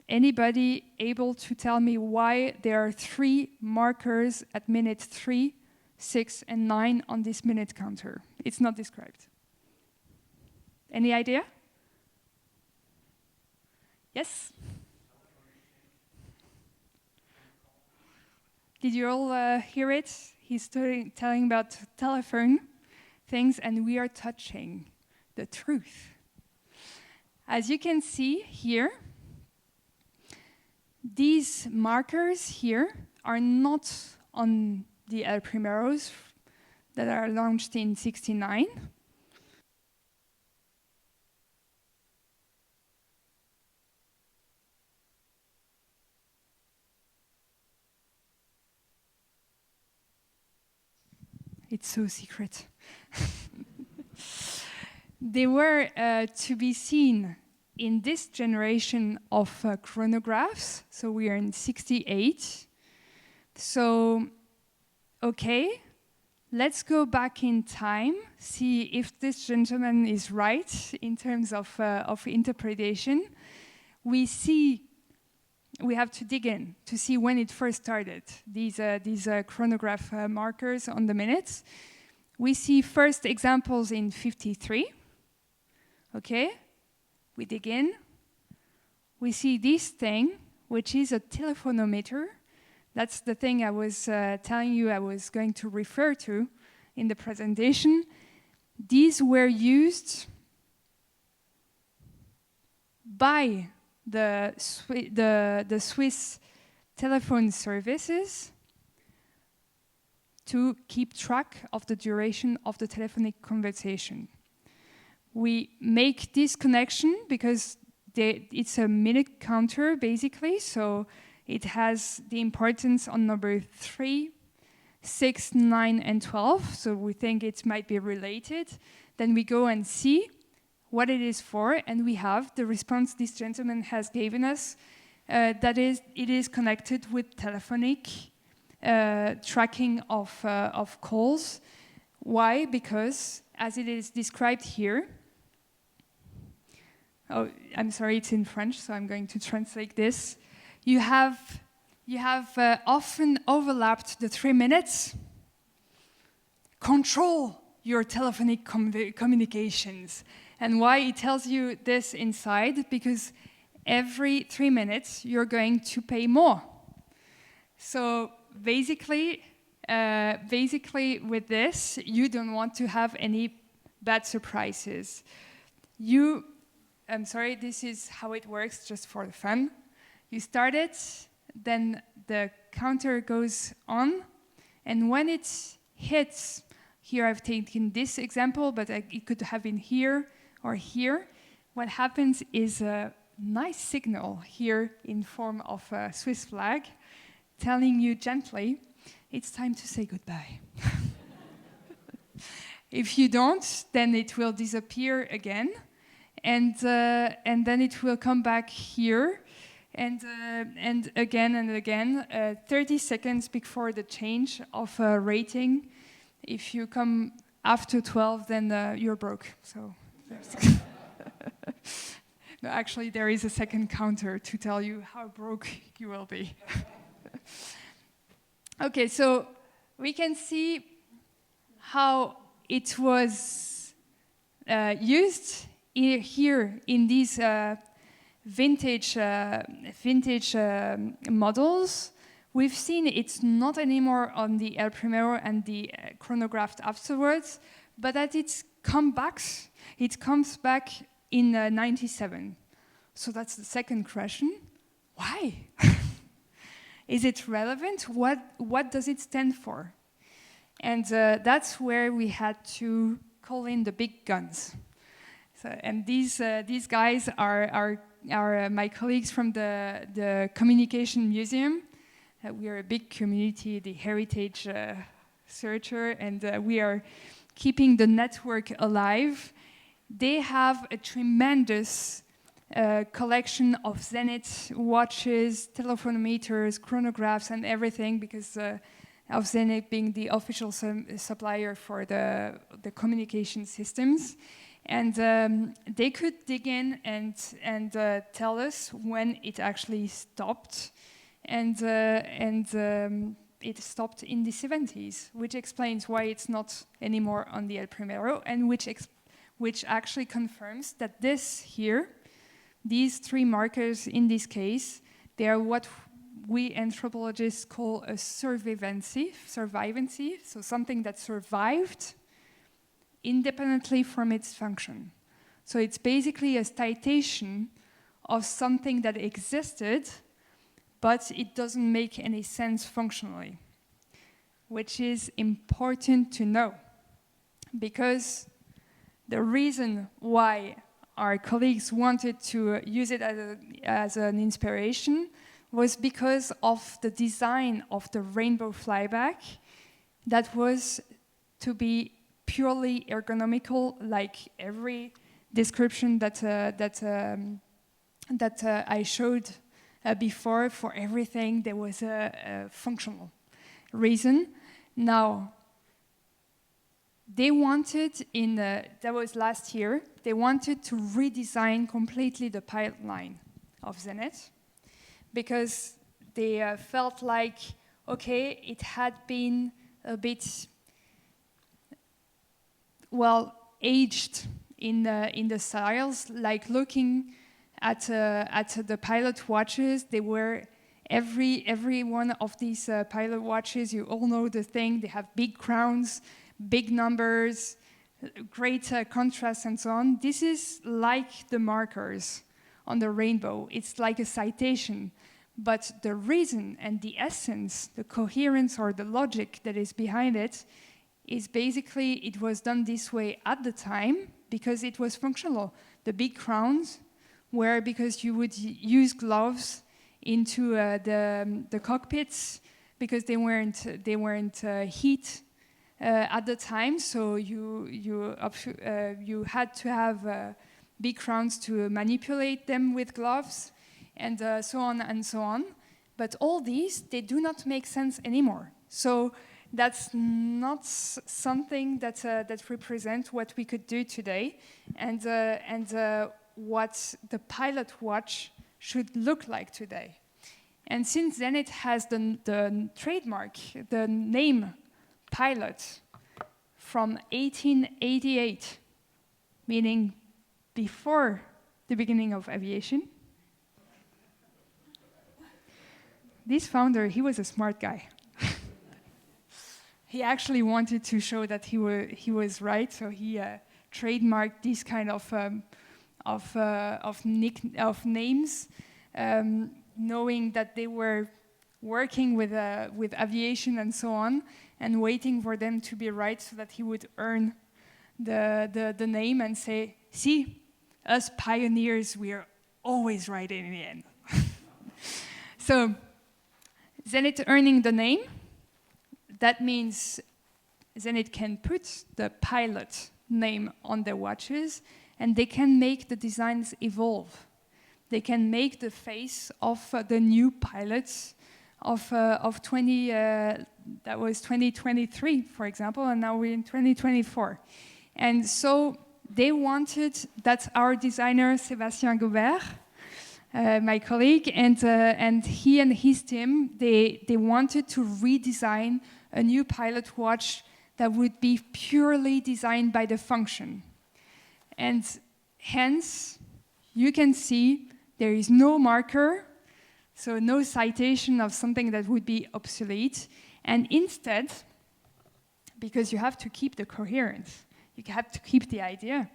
anybody able to tell me why there are 3 markers at minute 3, 6, and 9 on this minute counter? It's not described. Any idea? Yes? Did you all hear it? He's telling about telephone things, and we are touching the truth. As you can see here, these markers here are not on the El Primeros that are launched in '69. It's so secret. They were to be seen in this generation of chronographs. So we are in 68. So, okay, let's go back in time, see if this gentleman is right in terms of interpretation. We have to dig in to see when it first started, these chronograph markers on the minutes. We see first examples in 53. Okay, we dig in. We see this thing, which is a telephonometer. That's the thing I was telling you I was going to refer to in the presentation. These were used by the Swiss telephone services to keep track of the duration of the telephonic conversation. We make this connection because it's a minute counter, basically, so it has the importance on number 3, 6, 9, and 12, so we think it might be related. Then we go and see what it is for, and we have the response this gentleman has given us, that is, it is connected with telephonic tracking of calls. Why? Because, as it is described here, oh, I'm sorry, it's in French, so I'm going to translate this. You have often overlapped the 3 minutes. Control your telephonic communications. And why it tells you this inside? Because every 3 minutes you're going to pay more. So basically with this, you don't want to have any bad surprises. I'm sorry, this is how it works, just for the fun. You start it, then the counter goes on, and when it hits, here I've taken this example, but it could have been here or here. What happens is a nice signal here in form of a Swiss flag, telling you gently, it's time to say goodbye. If you don't, then it will disappear again. And then it will come back here, and again and again, 30 seconds before the change of rating. If you come after 12, then you're broke. So, no, actually, there is a second counter to tell you how broke you will be. Okay, so we can see how it was used here in these vintage models. We've seen it's not anymore on the El Primero and the chronograph afterwards, but that it comes back in 97. So that's the second question. Why? Is it relevant? What does it stand for? And that's where we had to call in the big guns. So, and these guys are my colleagues from the Communication Museum. We are a big community, the heritage searcher, and we are keeping the network alive. They have a tremendous collection of Zenith watches, telephonometers, chronographs, and everything, because of Zenith being the official supplier for the communication systems. And they could dig in and tell us when it actually stopped. And it stopped in the 70s, which explains why it's not anymore on the El Primero, and which actually confirms that these 3 markers in this case, they are what we anthropologists call a survivancy, so something that survived independently from its function. So it's basically a citation of something that existed, but it doesn't make any sense functionally, which is important to know, because the reason why our colleagues wanted to use it as an inspiration was because of the design of the rainbow flyback that was to be purely ergonomical, like every description that I showed before. For everything, there was a functional reason. Now, they wanted, that was last year, they wanted to redesign completely the pilot line of Zenith, because they felt like, okay, it had been a bit, well, aged in the styles. Like looking at the pilot watches, they were every one of these pilot watches. You all know the thing. They have big crowns, big numbers, great contrast, and so on. This is like the markers on the rainbow. It's like a citation. But the reason and the essence, the coherence or the logic that is behind it, is basically it was done this way at the time because it was functional. The big crowns were because you would use gloves into the cockpits because they weren't heat at the time, so you had to have big crowns to manipulate them with gloves, and so on and so on. But all these, they do not make sense anymore. So that's not something that represents what we could do today, and what the pilot watch should look like today. And since Zenith has the trademark, the name pilot, from 1888, meaning before the beginning of aviation, this founder, he was a smart guy. He actually wanted to show that he was right, so he trademarked this kind of names, knowing that they were working with aviation and so on, and waiting for them to be right so that he would earn the name and say, see, us pioneers, we are always right in the end. So, Zenith earning the name, that means Zenith can put the pilot name on their watches, and they can make the designs evolve. They can make the face of the new pilots of 2023, for example, and now we're in 2024. And so they wanted, that's our designer, Sébastien Gobert, my colleague, and he and his team, they wanted to redesign a new pilot watch that would be purely designed by the function. And hence, you can see there is no marker, so no citation of something that would be obsolete. And instead, because you have to keep the coherence, you have to keep the idea,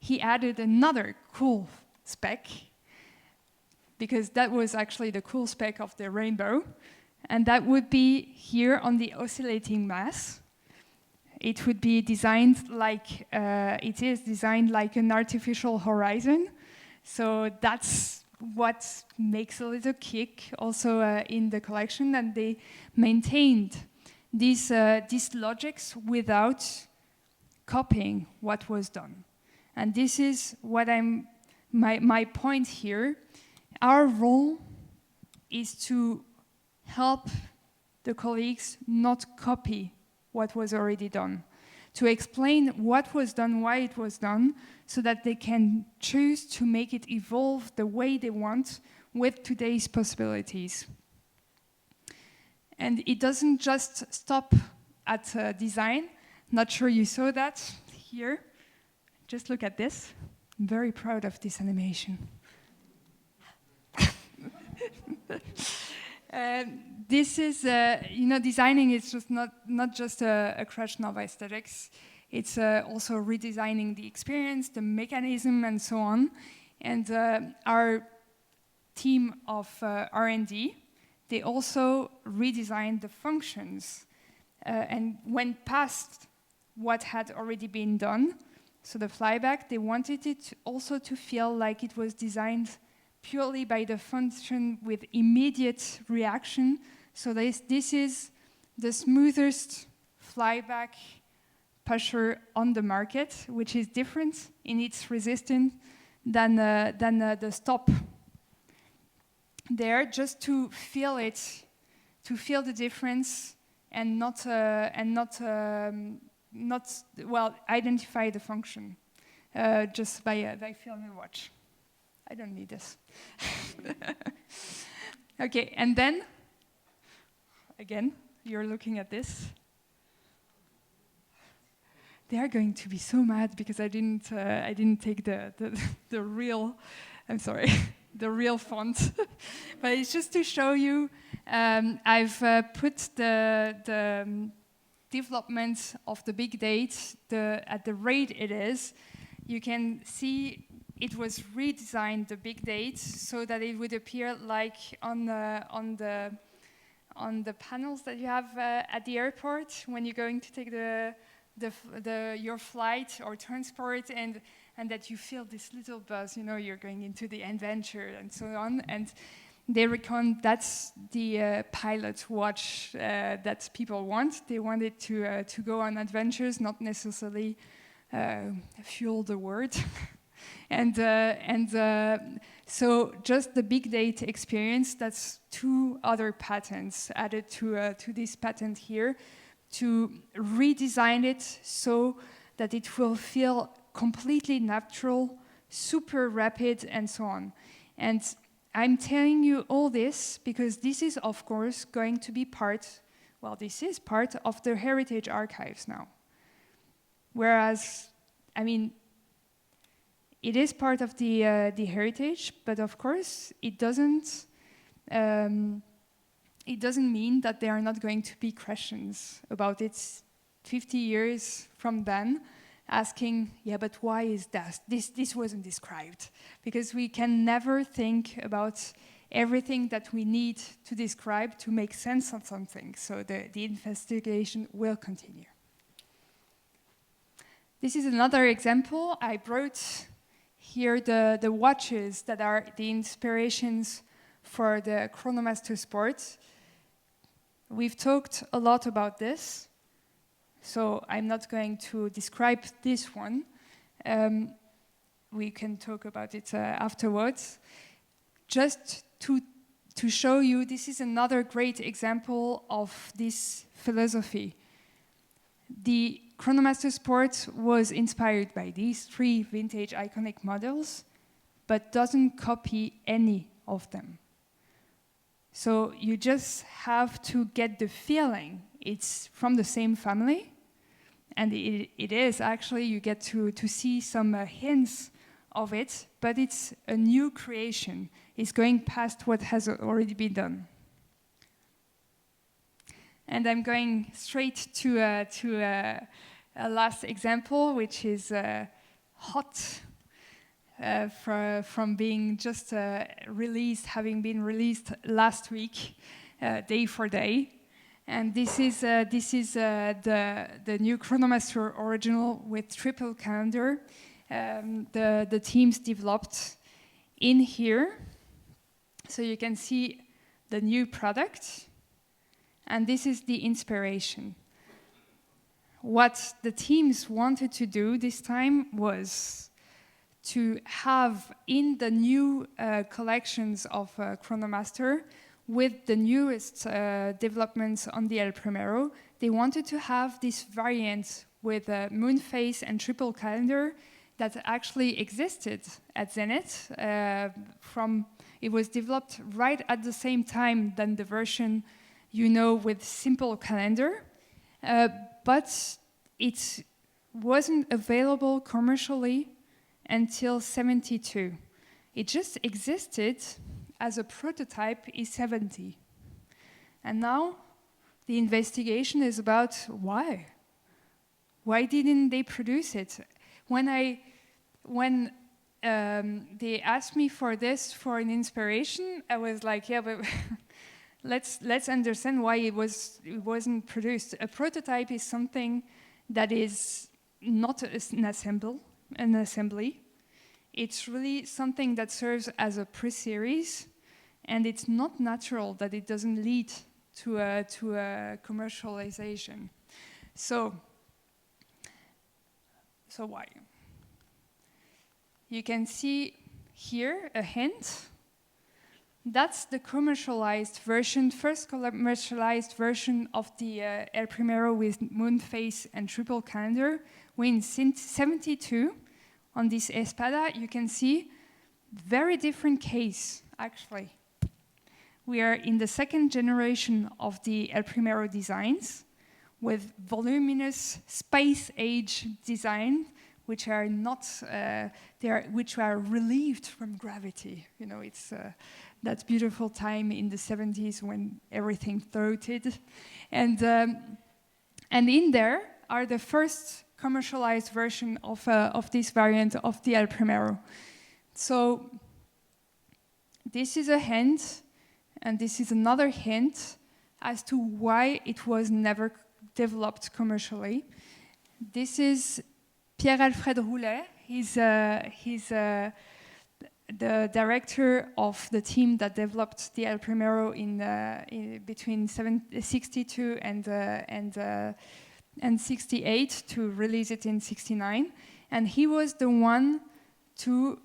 he added another cool spec, because that was actually the cool spec of the rainbow, and that would be here on the oscillating mass. It would be designed like, it is designed like an artificial horizon. So that's what makes a little kick also in the collection, and they maintained these logics without copying what was done. And this is what my point here. Our role is to help the colleagues not copy what was already done, to explain what was done, why it was done, so that they can choose to make it evolve the way they want with today's possibilities. And it doesn't just stop at design. Not sure you saw that here. Just look at this. I'm very proud of this animation. This is, designing is just not just a question of aesthetics. It's also redesigning the experience, the mechanism, and so on. And our team of R&D, they also redesigned the functions and went past what had already been done. So the flyback, they wanted it also to feel like it was designed purely by the function with immediate reaction. So this is the smoothest flyback pusher on the market, which is different in its resistance than the stop. There, just to feel it, to feel the difference, and not identify the function just by feeling the watch. I don't need this. Okay, and then again, you're looking at this. They are going to be so mad because I didn't take the real, I'm sorry, the real font. But it's just to show you. I've put the development of the big date at the rate it is. You can see it was redesigned, the big date, so that it would appear like on the panels that you have at the airport when you're going to take your flight or transport, and that you feel this little buzz, you know, you're going into the adventure and so on. And they reckon that's the pilot watch that people want. They want it to go on adventures, not necessarily fuel the word. So just the big data experience, that's 2 other patents added to this patent here, to redesign it so that it will feel completely natural, super rapid, and so on. And I'm telling you all this because this is, of course, going to be part of the heritage archives now. Whereas, I mean, it is part of the heritage, but of course, it doesn't mean that there are not going to be questions about it 50 years from then, asking, yeah, but why is that? This wasn't described. Because we can never think about everything that we need to describe to make sense of something. So the investigation will continue. This is another example. I brought here the watches that are the inspirations for the Chronomaster Sport. We've talked a lot about this, so I'm not going to describe this one. We can talk about it afterwards. Just to show you, this is another great example of this philosophy. The Chronomaster Sport was inspired by these 3 vintage iconic models, but doesn't copy any of them. So you just have to get the feeling it's from the same family, and it is actually, you get to see some hints of it, but it's a new creation. It's going past what has already been done. And I'm going straight to a last example, which is hot from being just released, having been released last week, day for day. And this is the new Chronomaster original with triple calendar. The teams developed in here, so you can see the new product. And this is the inspiration. What the teams wanted to do this time was to have in the new collections of Chronomaster, with the newest developments on the El Primero, they wanted to have this variant with a moon phase and triple calendar that actually existed at Zenith. It was developed right at the same time than the version you know with simple calendar, but it wasn't available commercially until '72. It just existed as a prototype in '70. And now the investigation is about why. Why didn't they produce it? When they asked me for this for an inspiration, I was like, yeah, but let's understand why it wasn't produced. A prototype is something that is not an assembly. It's really something that serves as a pre-series, and it's not natural that it doesn't lead to a commercialization. So So why? You can see here a hint. That's the commercialized version, first commercialized version of the El Primero with moon phase and triple calendar. In 72, on this Espada, you can see very different case, actually. We are in the second generation of the El Primero designs with voluminous space age design, which are not, which are relieved from gravity. You know, it's that beautiful time in the 70s when everything floated. And in there are the first commercialized version of this variant of the El Primero. So this is a hint, and this is another hint as to why it was never developed commercially. This is Pierre-Alfred Roulet. He's the director of the team that developed the El Primero in between 62 and 68 to release it in 69, and he was the one to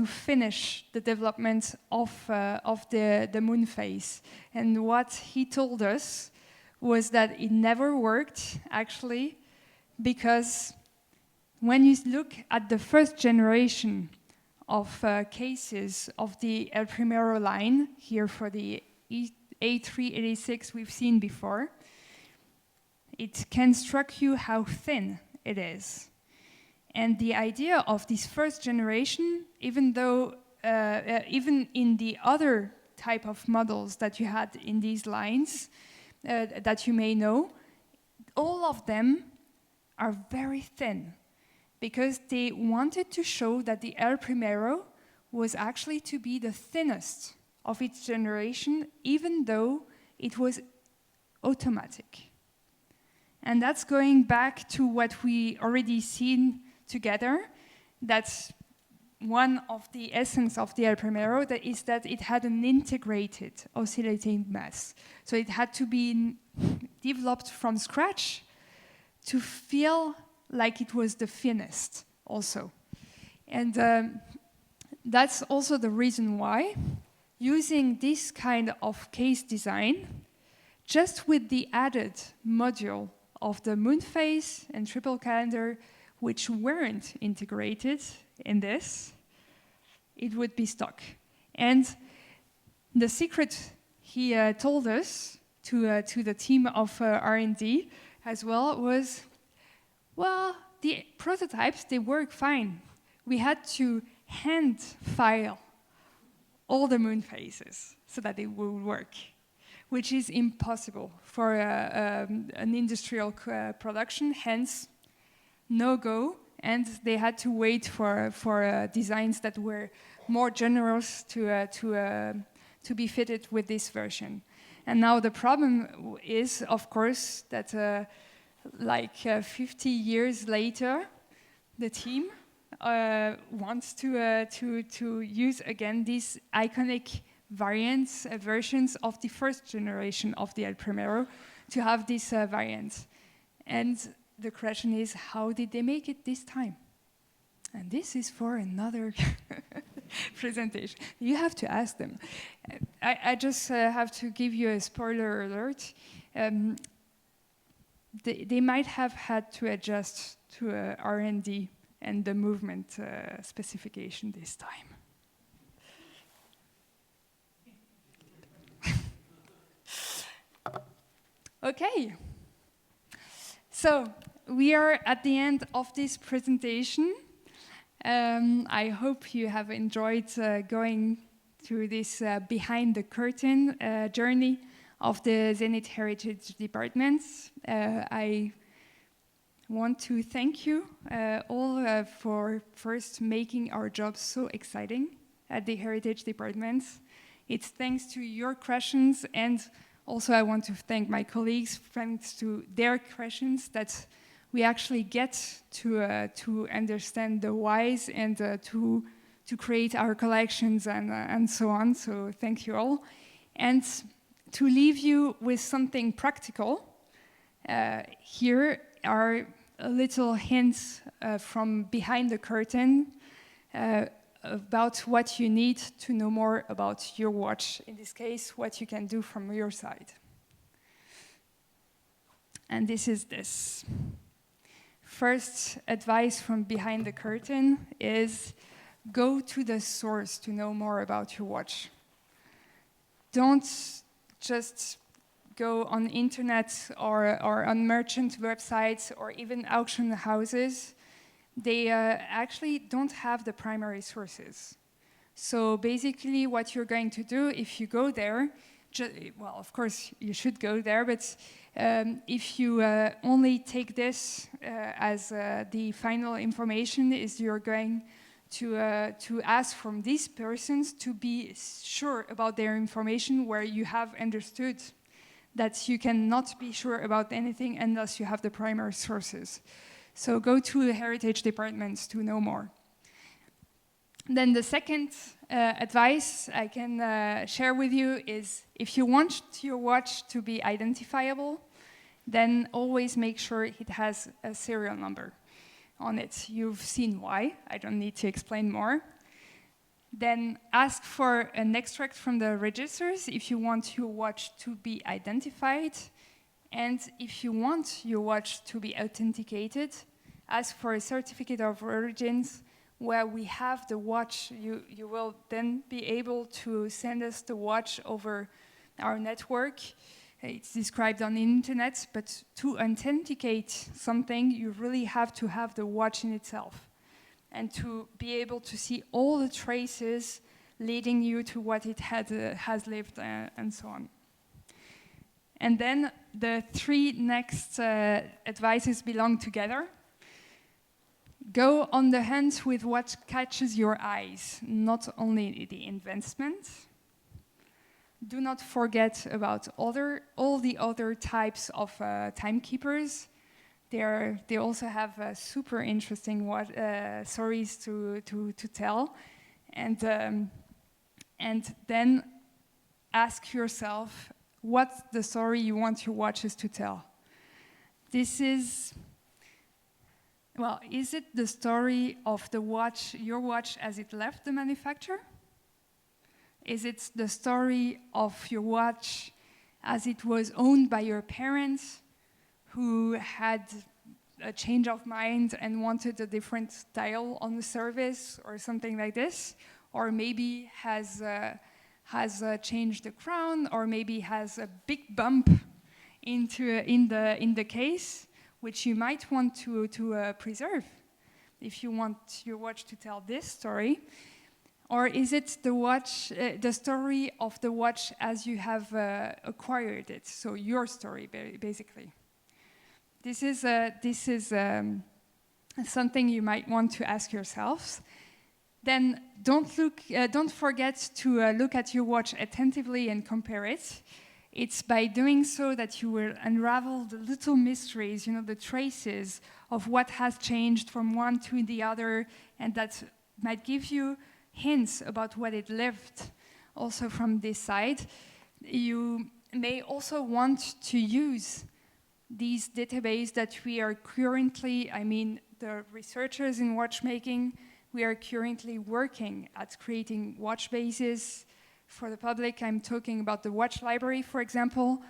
finish the development of the moon phase. And what he told us was that it never worked, actually, because when you look at the first generation of cases of the El Primero line, here for the A386 we've seen before, it can struck you how thin it is. And the idea of this first generation, even though, even in the other type of models that you had in these lines, that you may know, all of them are very thin, because they wanted to show that the El Primero was actually to be the thinnest of its generation, even though it was automatic. And that's going back to what we already seen together. That's one of the essence of the El Primero, that is that it had an integrated oscillating mass. So it had to be developed from scratch to feel like it was the thinnest also. And that's also the reason why using this kind of case design, just with the added module of the moon phase and triple calendar, which weren't integrated in this, it would be stuck. And the secret he told us to the team of R&D as well was, well, the prototypes, they work fine. We had to hand file all the moon phases so that they would work, which is impossible for an industrial production, hence no go, and they had to wait for designs that were more generous to be fitted with this version. And now the problem is, of course, that 50 years later, the team wants to use again these iconic variants, versions of the first generation of the El Primero, to have this variant. And the question is, how did they make it this time? And this is for another presentation. You have to ask them. I just have to give you a spoiler alert. They might have had to adjust to R&D and the movement specification this time. Okay. So we are at the end of this presentation. I hope you have enjoyed going through this behind the curtain journey of the Zenith Heritage Department. I want to thank you all for first making our job so exciting at the Heritage Department. It's thanks to your questions, and also I want to thank my colleagues, thanks to their questions, that we actually get to understand the whys and to create our collections and so on. So thank you all. And to leave you with something practical, here are a little hint from behind the curtain about what you need to know more about your watch. In this case, what you can do from your side. And this is this. First advice from behind the curtain is go to the source to know more about your watch. Don't just go on internet or on merchant websites or even auction houses. They actually don't have the primary sources. So basically what you're going to do if you go there, well, of course you should go there, but if you only take this as the final information, is you're going to ask from these persons to be sure about their information, where you have understood that you cannot be sure about anything unless you have the primary sources. So go to the heritage departments to know more. Then the second advice I can share with you is if you want your watch to be identifiable, then always make sure it has a serial number on it. You've seen why, I don't need to explain more. Then ask for an extract from the registers if you want your watch to be identified. And if you want your watch to be authenticated, ask for a certificate of origins where we have the watch. You will then be able to send us the watch over our network. It's described on the internet, but to authenticate something, you really have to have the watch in itself and to be able to see all the traces leading you to what it has lived and so on. And then the three next advices belong together. Go on the hunt with what catches your eyes, not only the investment. Do not forget about all the other types of timekeepers. They also have super interesting stories to tell. And then ask yourself what's the story you want your watches to tell. This is, well, is it the story of the watch, your watch as it left the manufacturer? Is it the story of your watch as it was owned by your parents who had a change of mind and wanted a different style on the service or something like this? Or maybe has changed the crown, or maybe has a big bump in the case, which you might want to preserve if you want your watch to tell this story. Or is it the story of the watch as you have acquired it? So your story, basically. This is something you might want to ask yourselves. Then don't forget to look at your watch attentively and compare it. It's by doing so that you will unravel the little mysteries, the traces of what has changed from one to the other, and that might give you hints about what it lived. Also from this side, you may also want to use these databases that we are currently, the researchers in watchmaking, we are currently working at creating watch bases for the public. I'm talking about the watch library, for example,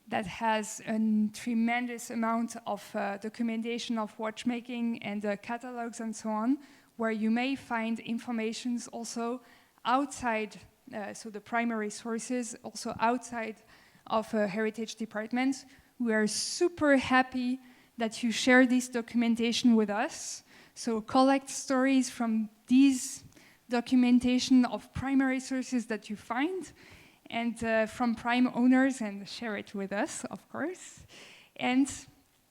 that has a tremendous amount of documentation of watchmaking and catalogs and so on, where you may find informations also outside, so the primary sources, also outside of a heritage department. We are super happy that you share this documentation with us. So collect stories from these documentation of primary sources that you find, and from prime owners, and share it with us, of course. And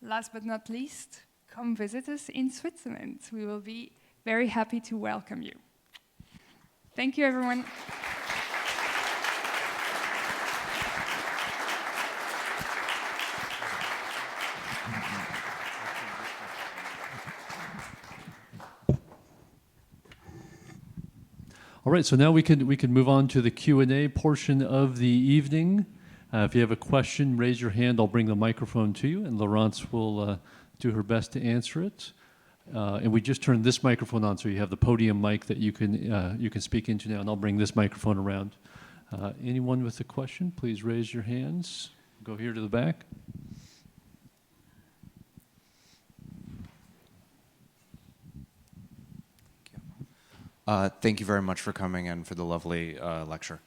last but not least, come visit us in Switzerland. We will be very happy to welcome you. Thank you, everyone. All right, so now we can move on to the Q&A portion of the evening. If you have a question, raise your hand. I'll bring the microphone to you, and Laurence will do her best to answer it. And we just turned this microphone on, so you have the podium mic that you can speak into now, and I'll bring this microphone around. Anyone with a question, please raise your hands. Go here to the back. Thank you very much for coming and for the lovely lecture.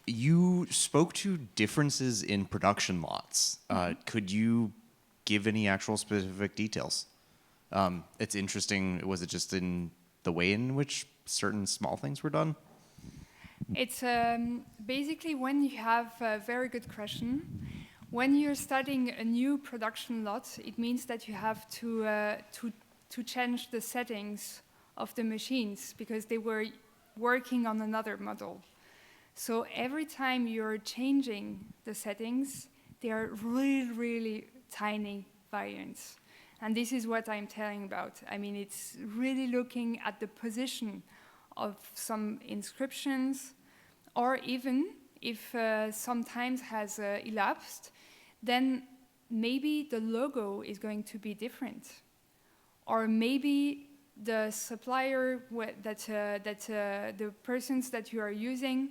You spoke to differences in production lots. Could you give any actual specific details? It's interesting, was it just in the way in which certain small things were done? It's basically when you have a very good question. When you're starting a new production lot, it means that you have to change the settings of the machines because they were working on another model. So every time you're changing the settings, they are really, really tiny variants. And this is what I'm telling about. I mean, it's really looking at the position of some inscriptions, or even if some time has elapsed, then maybe the logo is going to be different. Or maybe the supplier that the persons that you are using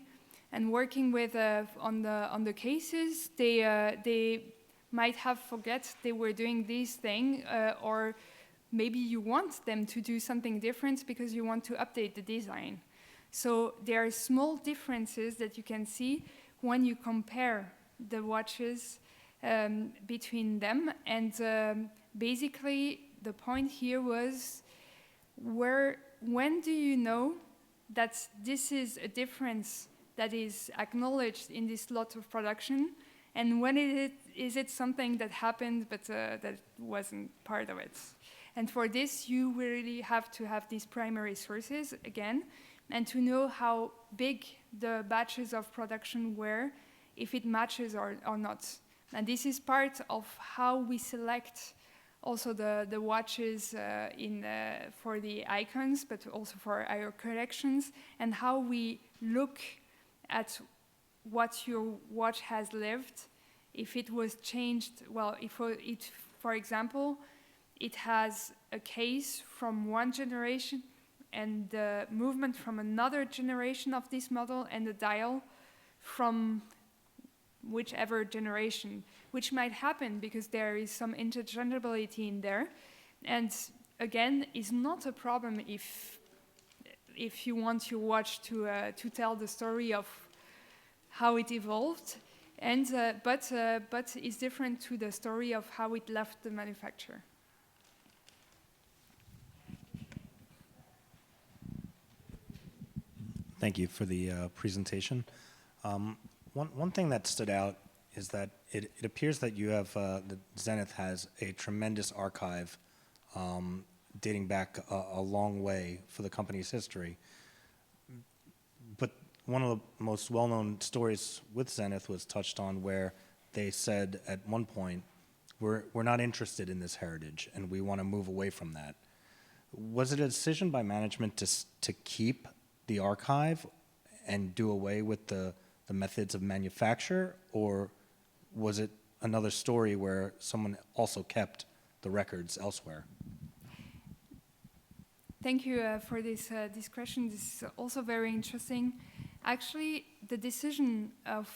and working with on the cases, they might have forget they were doing this thing, or maybe you want them to do something different because you want to update the design. So there are small differences that you can see when you compare the watches between them. And basically, the point here was when do you know that this is a difference that is acknowledged in this lot of production, and when is it something that happened but that wasn't part of it? And for this, you really have to have these primary sources again, and to know how big the batches of production were, if it matches or not. And this is part of how we select also the watches for the icons, but also for our collections, and how we look at what your watch has lived, if it was changed. Well, if it, for example, it has a case from one generation and the movement from another generation of this model, and the dial from whichever generation, which might happen because there is some interchangeability in there. And again, is not a problem if you want your watch to tell the story of how it evolved, and but it's different to the story of how it left the manufacturer. Thank you for the presentation. One thing that stood out is that it appears that you have, that Zenith has a tremendous archive dating back a long way for the company's history. But one of the most well-known stories with Zenith was touched on, where they said at one point, we're not interested in this heritage and we want to move away from that. Was it a decision by management to keep the archive and do away with the methods of manufacture, or was it another story where someone also kept the records elsewhere? Thank you for this question. This is also very interesting. Actually, the decision of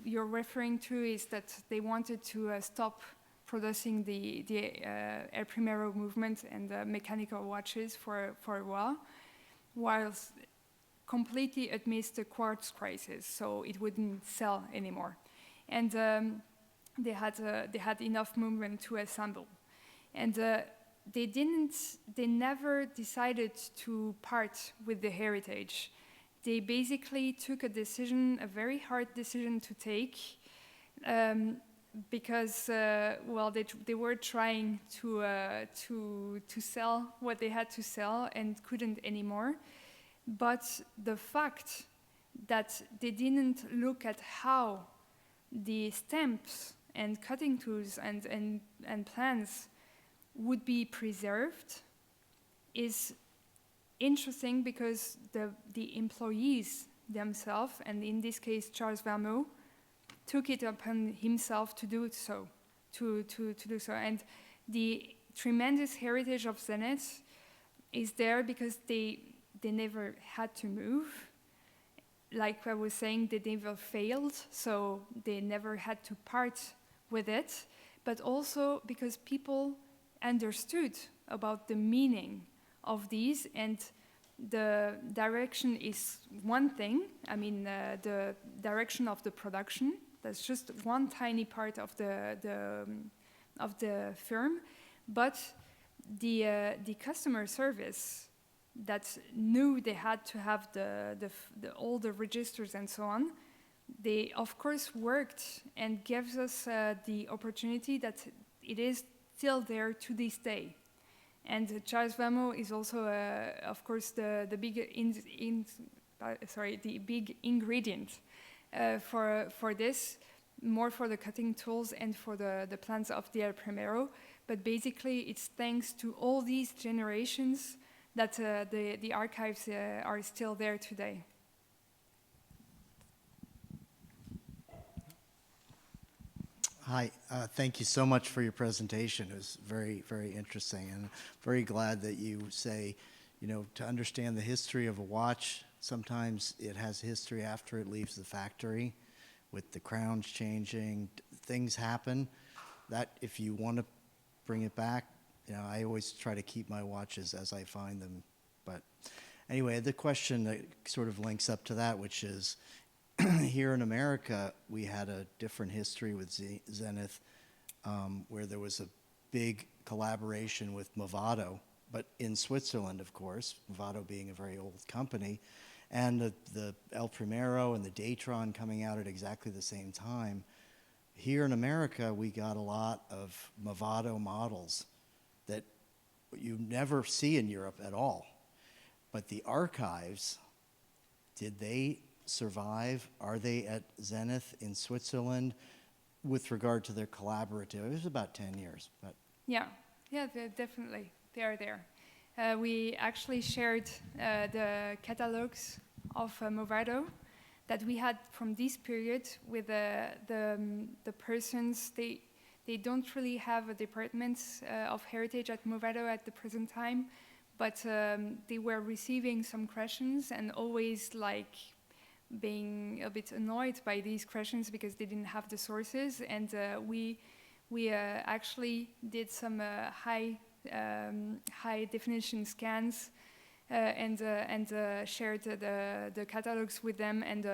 you're referring to is that they wanted to stop producing the El Primero movement and mechanical watches for a while, whilst completely amidst the quartz crisis, so it wouldn't sell anymore, and they had enough movement to assemble, and they never decided to part with the heritage. They basically took a decision, a very hard decision to take, because well, they were trying to sell what they had to sell and couldn't anymore. But the fact that they didn't look at how the stamps and cutting tools and plans would be preserved is interesting, because the employees themselves, and in this case Charles Vermeau, took it upon himself to do it so, to do so. And the tremendous heritage of Zenith is there because they never had to move. Like I was saying, they never failed, so they never had to part with it, but also because people understood about the meaning of these, and the direction is one thing. I mean, the direction of the production, that's just one tiny part of the firm, but the customer service that knew they had to have all the registers and so on, they of course worked and gives us the opportunity that it is still there to this day. And Charles Vermeau is also, of course, the big the big ingredient for this, more for the cutting tools and for the plans of the Primero. But basically, it's thanks to all these generations that the archives are still there today. Hi, thank you so much for your presentation. It was very, very interesting, and very glad that you say, you know, to understand the history of a watch, sometimes it has history after it leaves the factory, with the crowns changing, things happen, that if you want to bring it back, you know, I always try to keep my watches as I find them. But anyway, the question that sort of links up to that, which is, here in America, we had a different history with Zenith, where there was a big collaboration with Movado, but in Switzerland, of course, Movado being a very old company, and the El Primero and the Datron coming out at exactly the same time. Here in America, we got a lot of Movado models that you never see in Europe at all. But the archives, did they survive? Are they at Zenith in Switzerland with regard to their collaborative? It was about 10 years. But Yeah, definitely. They are there. We actually shared the catalogs of Movado that we had from this period with the persons. They don't really have a department of heritage at Movado at the present time, but they were receiving some questions and always like being a bit annoyed by these questions because they didn't have the sources. And we actually did some high definition scans and shared the catalogs with them and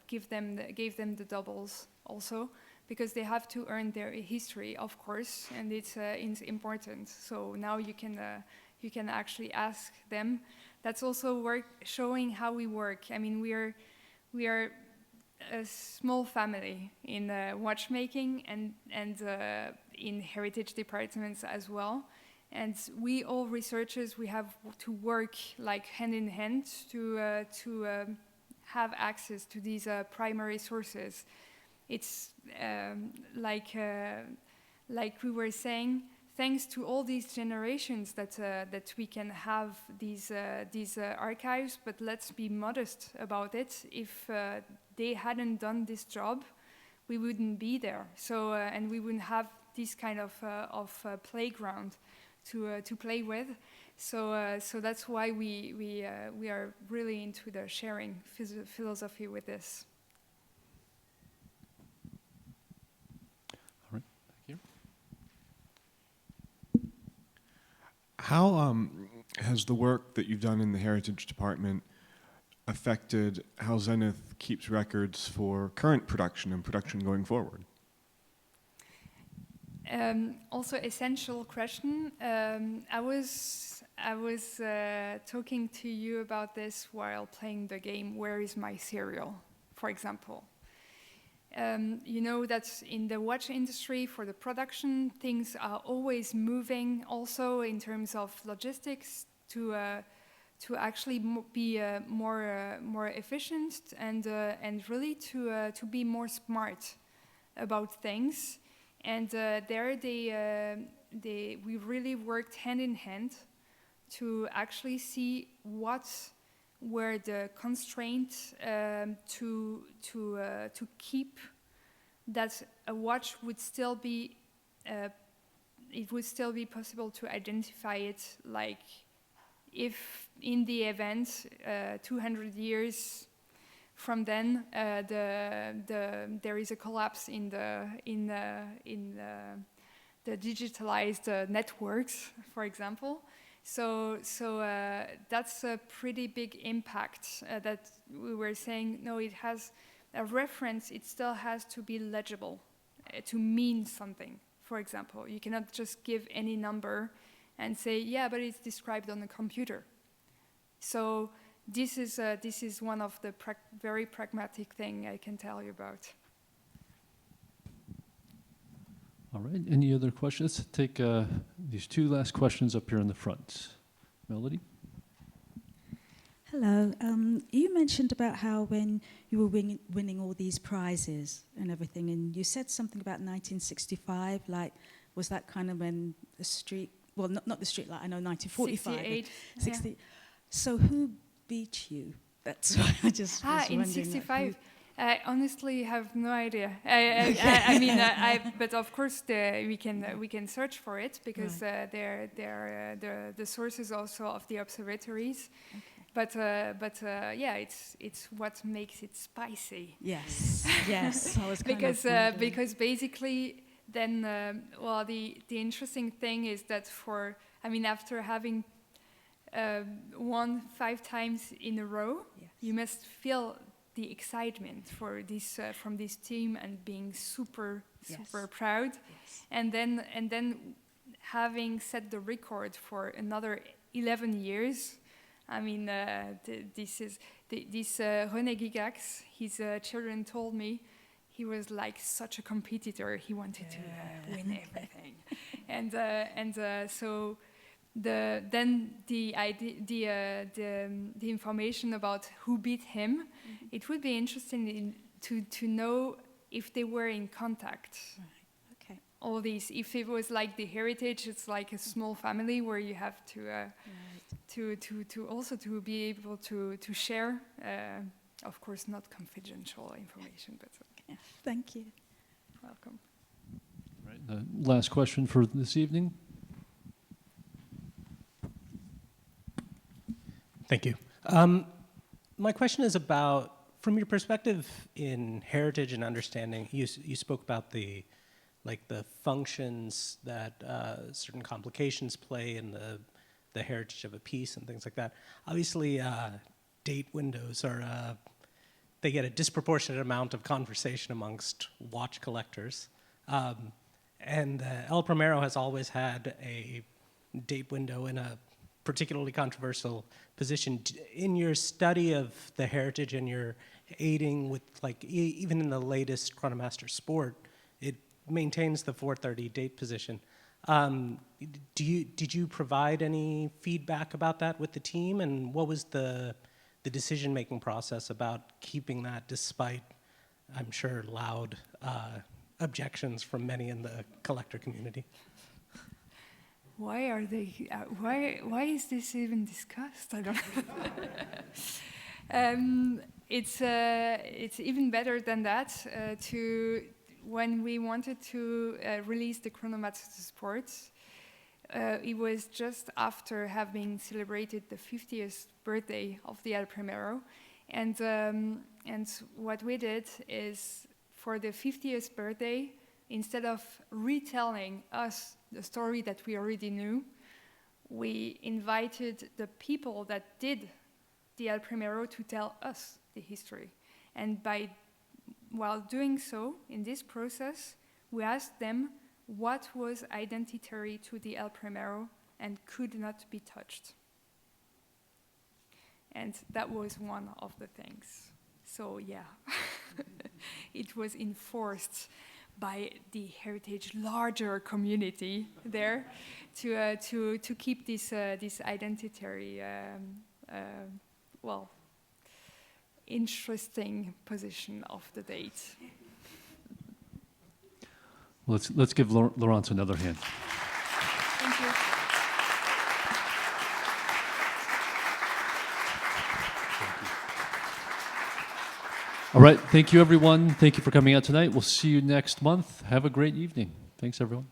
gave them the doubles also, because they have to earn their history, of course, and it's important. So now you can actually ask them. That's also showing how we work. I mean, we are a small family in watchmaking and in heritage departments as well. And we all researchers, we have to work like hand in hand to have access to these primary sources. It's like we were saying, thanks to all these generations that we can have these archives. But let's be modest about it. If they hadn't done this job, we wouldn't be there. So and we wouldn't have this kind of playground to play with. So that's why we are really into the sharing philosophy with this. All right, thank you. How has the work that you've done in the Heritage Department affected how Zenith keeps records for current production and production going forward? Also, essential question. I was talking to you about this while playing the game. Where is my cereal, for example? You know that in the watch industry, for the production, things are always moving. Also, in terms of logistics, to actually be more efficient and really to be more smart about things. And there we really worked hand in hand to actually see what were the constraints to keep that a watch would still be it would still be possible to identify it, like if in the event 200 years from then there is a collapse in the digitalized networks, for example. So that's a pretty big impact that we were saying. No, it has a reference. It still has to be legible, to mean something. For example, you cannot just give any number and say, yeah, but it's described on a computer. So this is one of the very pragmatic thing I can tell you about. All right, any other questions? Let's take these two last questions up here in the front. Melody? Hello. You mentioned about how when you were winning all these prizes and everything, and you said something about 1965, like, was that kind of when the street, well, not the street light, I know 1945. 68. 60. Yeah. So who beat you? That's why I just was in wondering. 65. I honestly have no idea. I mean, but of course we can search for it because they're the sources also of the observatories. Okay. But yeah, it's what makes it spicy. Yes, yes. I was kind because basically then well the interesting thing is that after having won 5 times in a row, yes, you must feel the excitement for this from this team and being super proud, yes, and then having set the record for another 11 years. I mean, this René Gigax, his children told me he was like such a competitor. He wanted to win everything, and so. The information about who beat him, mm-hmm, it would be interesting to know if they were in contact. Right. Okay. All these, if it was like the heritage, it's like a small family where you have to right, to also to be able to share, of course, not confidential information, but yeah. Thank you. Welcome. Right. The last question for this evening. Thank you. My question is about, from your perspective in heritage and understanding, you spoke about the functions that certain complications play in the heritage of a piece and things like that. Obviously, date windows they get a disproportionate amount of conversation amongst watch collectors. And El Primero has always had a date window in a particularly controversial position. In your study of the heritage and your aiding with, even in the latest Chronomaster Sport, it maintains the 430 date position. Did you provide any feedback about that with the team, and what was the decision-making process about keeping that, despite, I'm sure, loud objections from many in the collector community? Why are they? Why is this even discussed? I don't know. It's even better than that. When we wanted to release the Chronomaster Sports, it was just after having celebrated the 50th birthday of the El Primero, and what we did is, for the 50th birthday, instead of retelling us the story that we already knew, we invited the people that did the El Primero to tell us the history. And while doing so, in this process, we asked them what was identitary to the El Primero and could not be touched. And that was one of the things. So yeah, it was enforced by the heritage larger community there to keep this identitary interesting position of the date. Let's give Laurence another hand. Thank you. All right, thank you, everyone. Thank you for coming out tonight. We'll see you next month. Have a great evening. Thanks, everyone.